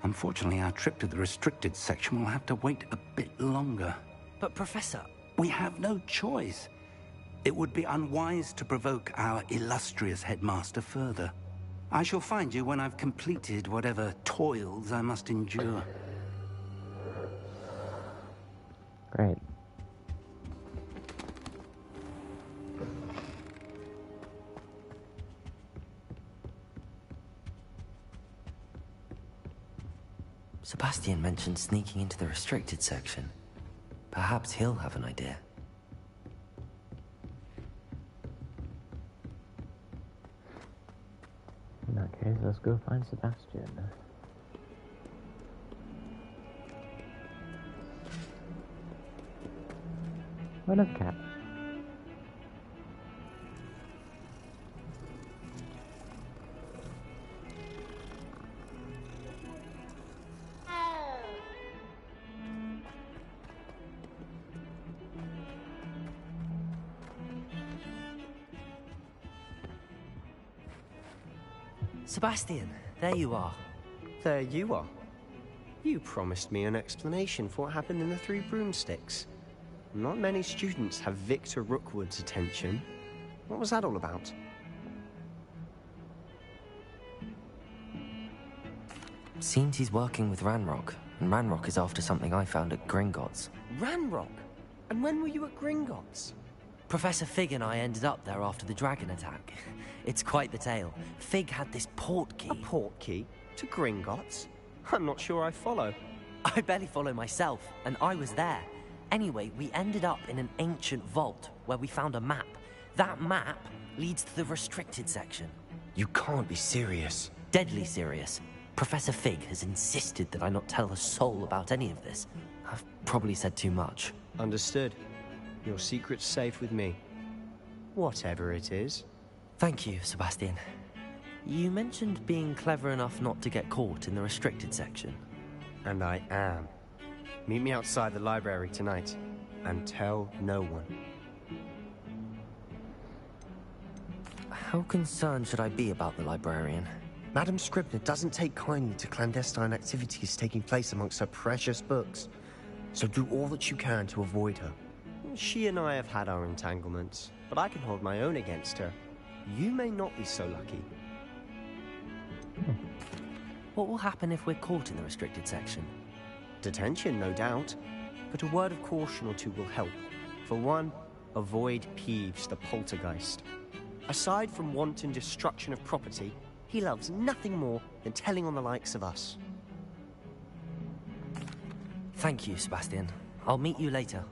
Unfortunately, our trip to the restricted section will have to wait a bit longer. But, Professor... We have no choice. It would be unwise to provoke our illustrious headmaster further. I shall find you when I've completed whatever toils I must endure. Great. Sebastian mentioned sneaking into the restricted section. Perhaps he'll have an idea. In that case, let's go find Sebastian. Another cat. Sebastian, there you are. There you are. You promised me an explanation for what happened in the Three Broomsticks. Not many students have Victor Rookwood's attention. What was that all about? Seems he's working with Ranrock, and Ranrock is after something I found at Gringotts. Ranrock? And when were you at Gringotts? Professor Fig and I ended up there after the dragon attack. It's quite the tale. Fig had this port key. A port key? To Gringotts? I'm not sure I follow. I barely follow myself, and I was there. Anyway, we ended up in an ancient vault where we found a map. That map leads to the restricted section. You can't be serious. Deadly serious. Professor Fig has insisted that I not tell a soul about any of this. I've probably said too much. Understood. Your secret's safe with me. Whatever it is. Thank you, Sebastian. You mentioned being clever enough not to get caught in the restricted section. And I am. Meet me outside the library tonight, and tell no one. How concerned should I be about the librarian? Madam Scribner doesn't take kindly to clandestine activities taking place amongst her precious books, so do all that you can to avoid her. She and I have had our entanglements, but I can hold my own against her. You may not be so lucky. What will happen if we're caught in the restricted section? Detention, no doubt. But a word of caution or two will help. For one, avoid Peeves the poltergeist. Aside from wanton destruction of property, he loves nothing more than telling on the likes of us. Thank you, Sebastian. I'll meet you later.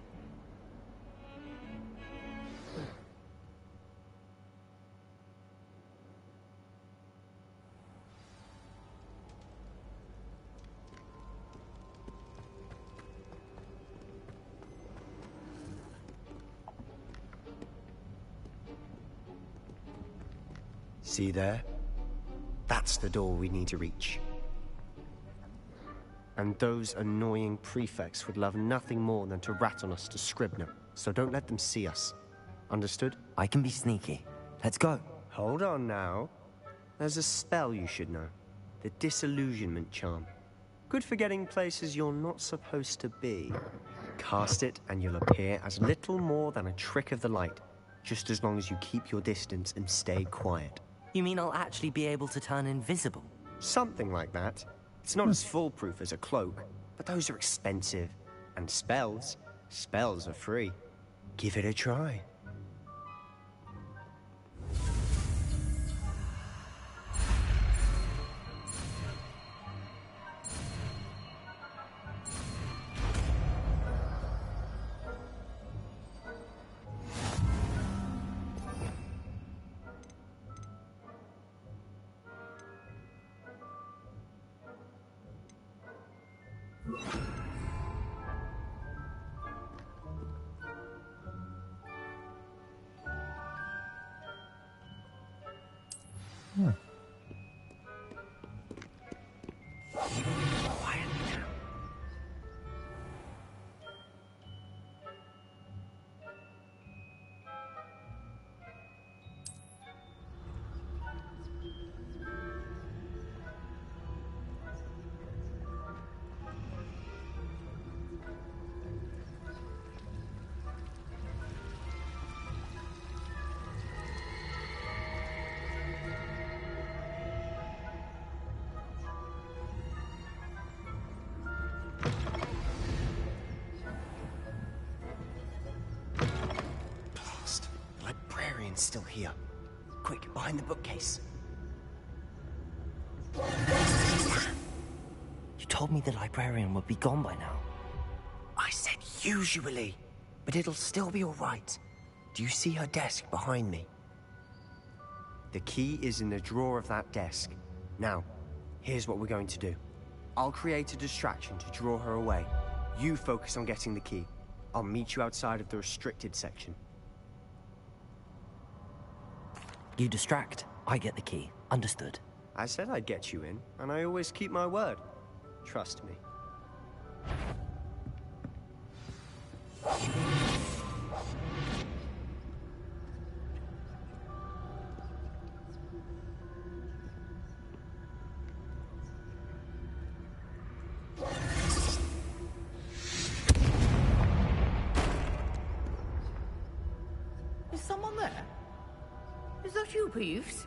See there? That's the door we need to reach. And those annoying prefects would love nothing more than to rat on us to Scribner, so don't let them see us. Understood? I can be sneaky. Let's go. Hold on now. There's a spell you should know. The Disillusionment Charm. Good for getting places you're not supposed to be. Cast it and you'll appear as little more than a trick of the light, just as long as you keep your distance and stay quiet. You mean I'll actually be able to turn invisible? Something like that. It's not as foolproof as a cloak, but those are expensive. And spells are free. Give it a try. Still here. Quick, behind the bookcase. You told me the librarian would be gone by now. I said usually, but it'll still be all right. Do you see her desk behind me? The key is in the drawer of that desk. Now, here's what we're going to do. I'll create a distraction to draw her away. You focus on getting the key. I'll meet you outside of the restricted section. You distract, I get the key. Understood. I said I'd get you in, and I always keep my word. Trust me. Is someone there? Is that you, Peeves?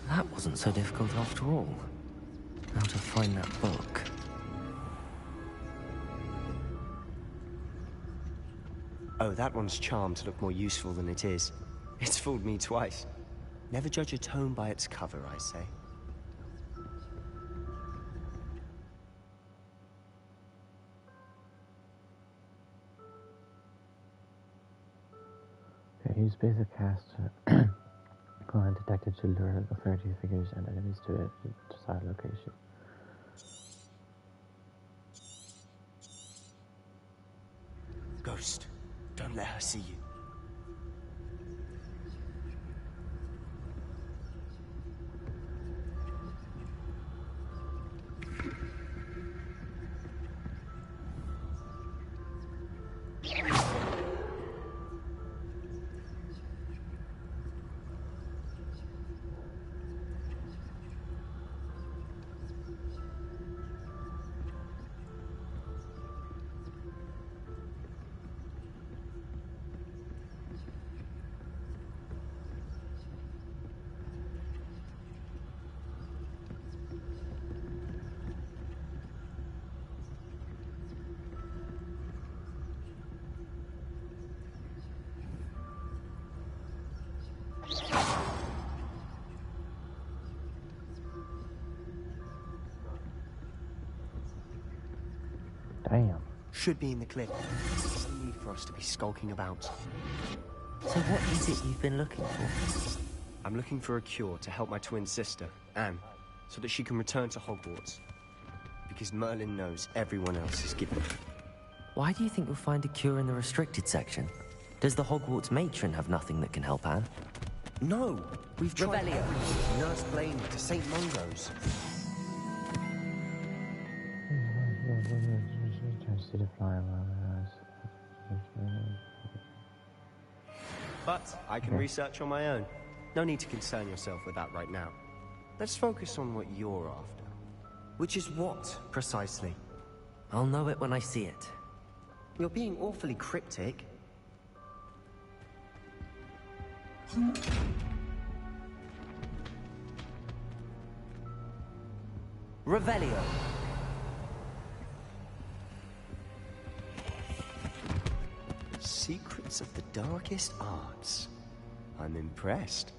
That wasn't so difficult after all. How to find that book. Oh, that one's charmed to look more useful than it is. It's fooled me twice. Never judge a tome by its cover, I say. Okay, use basic cast command detected to lure authority figures and enemies to a desired location. Ghost, don't let her see you. Damn. Should be in the clip. There's no need for us to be skulking about. So what is it you've been looking for? I'm looking for a cure to help my twin sister, Anne, so that she can return to Hogwarts. Because Merlin knows everyone else is given. Why do you think you'll find a cure in the restricted section? Does the Hogwarts matron have nothing that can help Anne? No! We've tried everything. Nurse Blaine to St. Mungo's. But I can research on my own. No need to concern yourself with that right now. Let's focus on what you're after. Which is what, precisely? I'll know it when I see it. You're being awfully cryptic. Revelio. Secrets of the darkest arts. I'm impressed.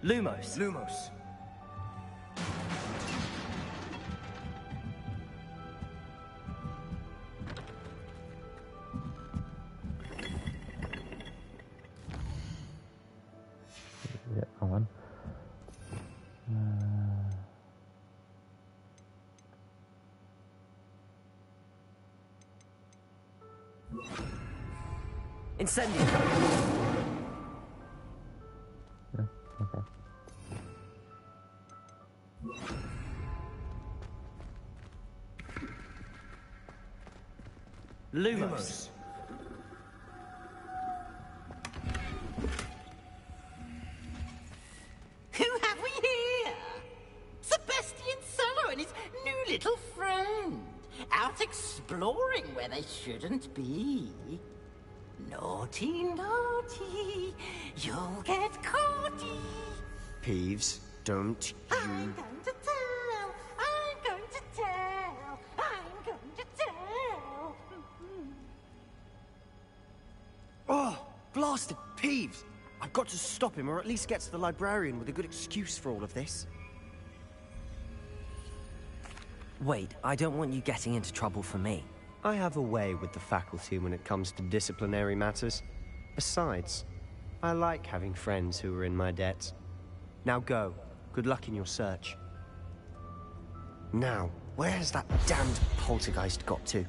Lumos. Lumos. Yeah, come on. Incendio. Yeah, okay. Lumos. Who have we here? Sebastian Solo and his new little friend. Out exploring where they shouldn't be. Naughty, naughty, you'll get caughty. Peeves, don't you... I'm going to tell, I'm going to tell, I'm going to tell. Oh, blasted Peeves! I've got to stop him, or at least get to the librarian with a good excuse for all of this. Wait, I don't want you getting into trouble for me. I have a way with the faculty when it comes to disciplinary matters. Besides, I like having friends who are in my debt. Now go. Good luck in your search. Now, where has that damned poltergeist got to?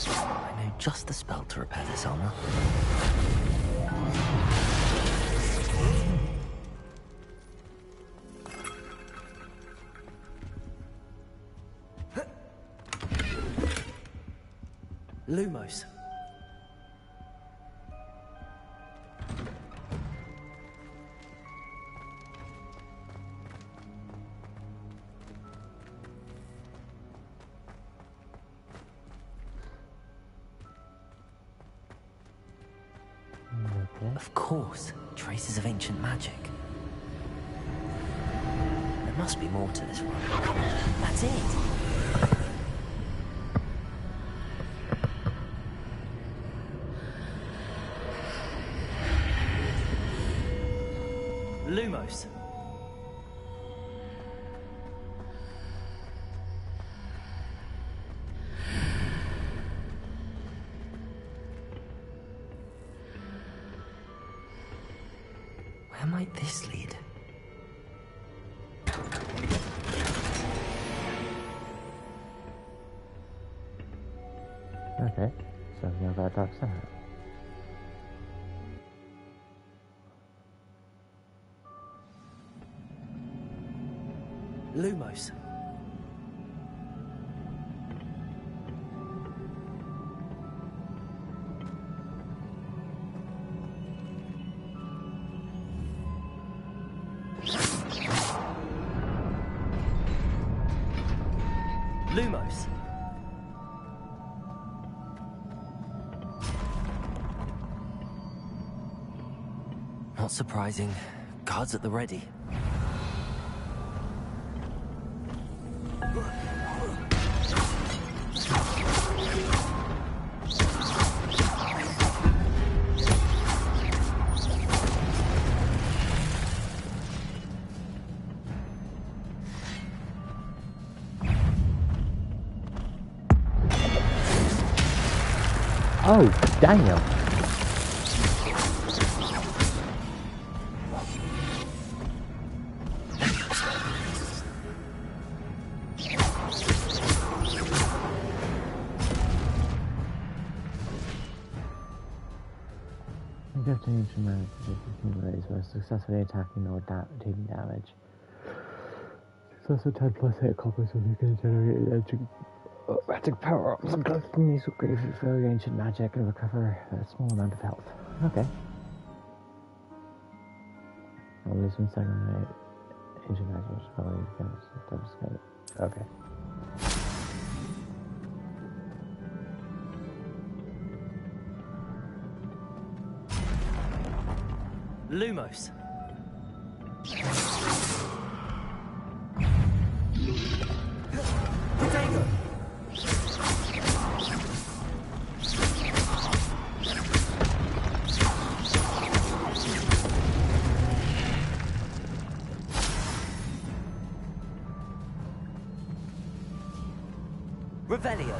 I know just the spell to repair this armor. Lumos. Of course, traces of ancient magic. There must be more to this one. That's it. Lumos. Where might this lead? Okay, so we know about Dark Side. Lumos. Lumos. Not surprising. Guards at the ready. Oh, damn. Destination raise by successfully attacking or taking damage. Successful 10 plus hit copies of you can generate magic power-ups and collecting these upgrades with very ancient magic and recover a small amount of health. Okay. Always when second ancient magic value can okay. Lumos. Potato. Revelio.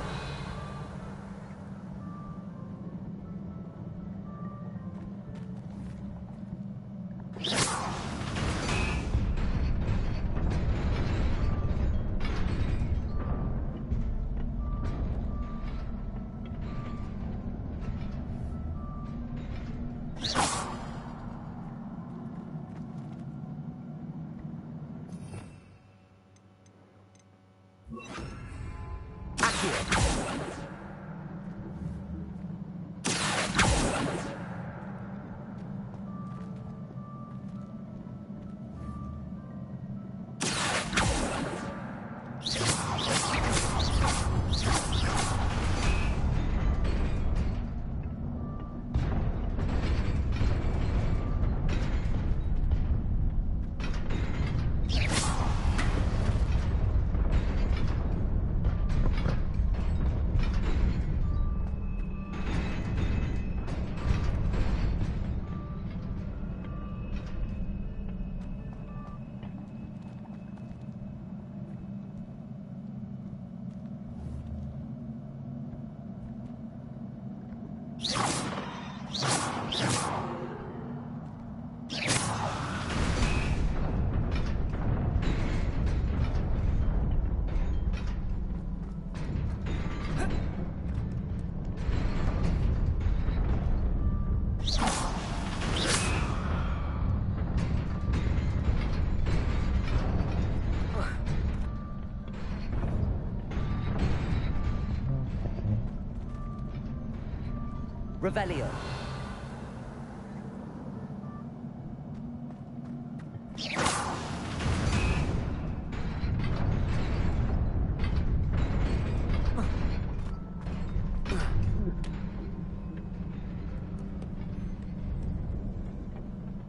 Revelio.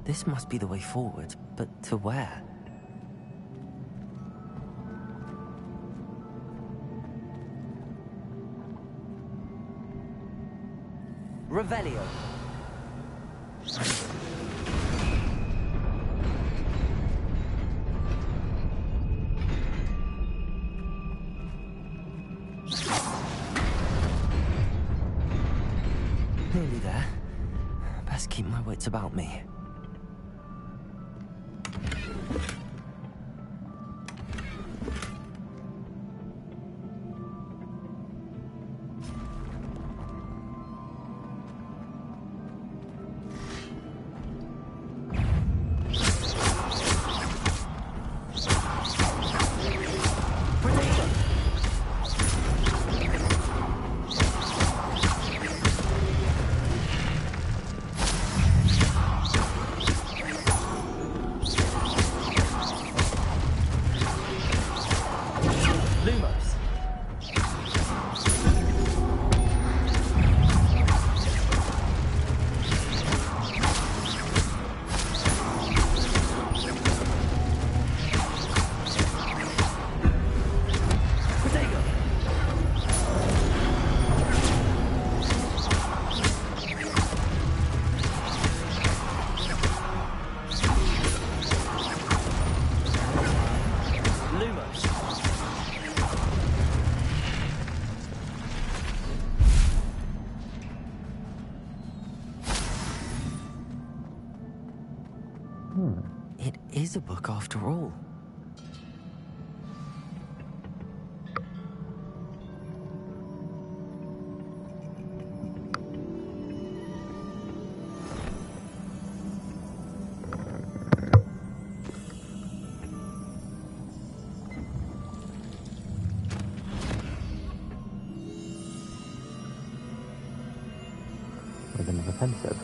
This must be the way forward, but to where? Revelio. Nearly there. Best keep my wits about me. is a book after all. With another offensive.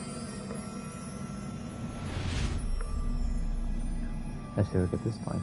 Let's see what we get this time.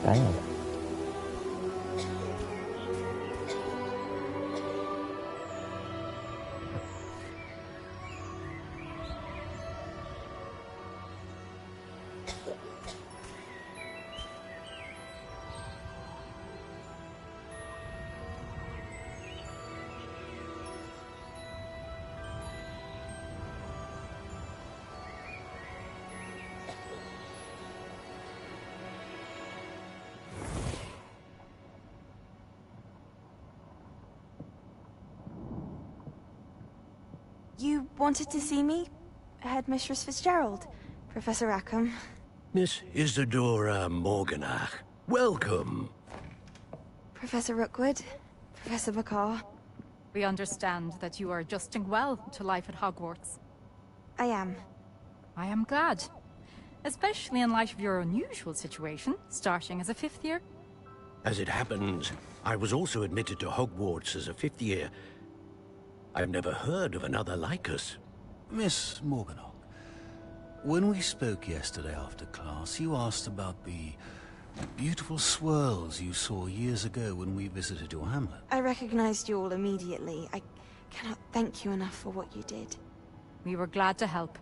Damn. You wanted to see me? Headmistress Fitzgerald? Professor Rackham? Miss Isadora Morganach, welcome. Professor Rookwood? Professor Bakar? We understand that you are adjusting well to life at Hogwarts. I am. I am glad. Especially in light of your unusual situation, starting as a 5th year. As it happens, I was also admitted to Hogwarts as a 5th year. I've never heard of another like us. Miss Morganach, when we spoke yesterday after class, you asked about the beautiful swirls you saw years ago when we visited your hamlet. I recognized you all immediately. I cannot thank you enough for what you did. We were glad to help.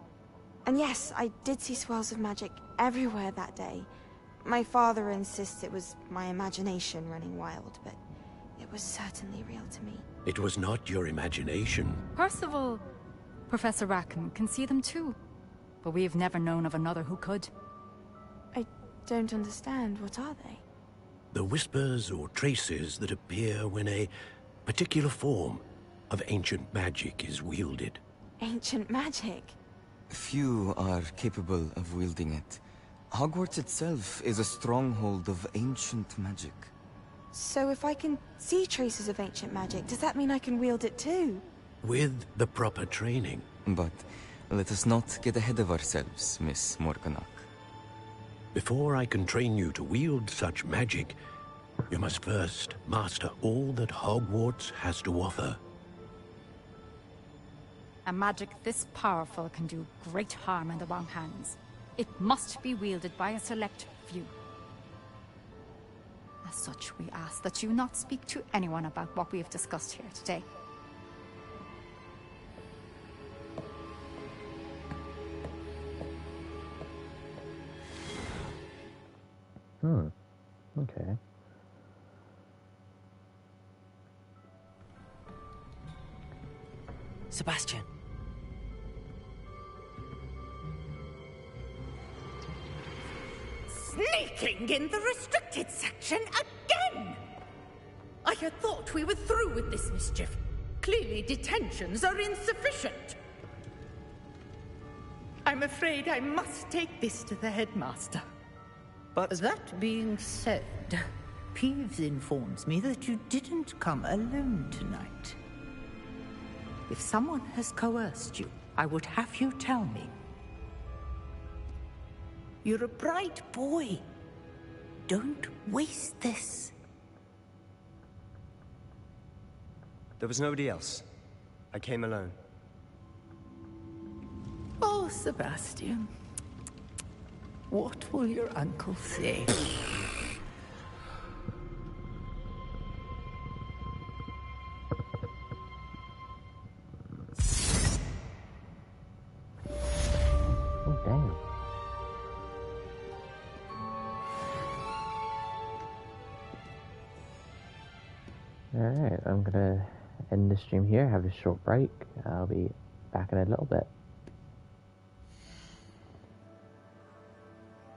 And yes, I did see swirls of magic everywhere that day. My father insists it was my imagination running wild, but it was certainly real to me. It was not your imagination. Percival, Professor Rackham can see them too. But we have never known of another who could. I don't understand. What are they? The whispers or traces that appear when a particular form of ancient magic is wielded. Ancient magic? Few are capable of wielding it. Hogwarts itself is a stronghold of ancient magic. So if I can see traces of ancient magic, does that mean I can wield it too? With the proper training. But let us not get ahead of ourselves, Miss Morganach. Before I can train you to wield such magic, you must first master all that Hogwarts has to offer. A magic this powerful can do great harm in the wrong hands. It must be wielded by a select few. As such, we ask that you not speak to anyone about what we have discussed here today. Okay. Sebastian. Sneaking in the restricted section again! I had thought we were through with this mischief. Clearly detentions are insufficient. I'm afraid I must take this to the headmaster. But... That being said, Peeves informs me that you didn't come alone tonight. If someone has coerced you, I would have you tell me. You're a bright boy. Don't waste this. There was nobody else. I came alone. Oh, Sebastian. What will your uncle say? Oh, damn. Alright, I'm gonna end the stream here, have a short break. I'll be back in a little bit.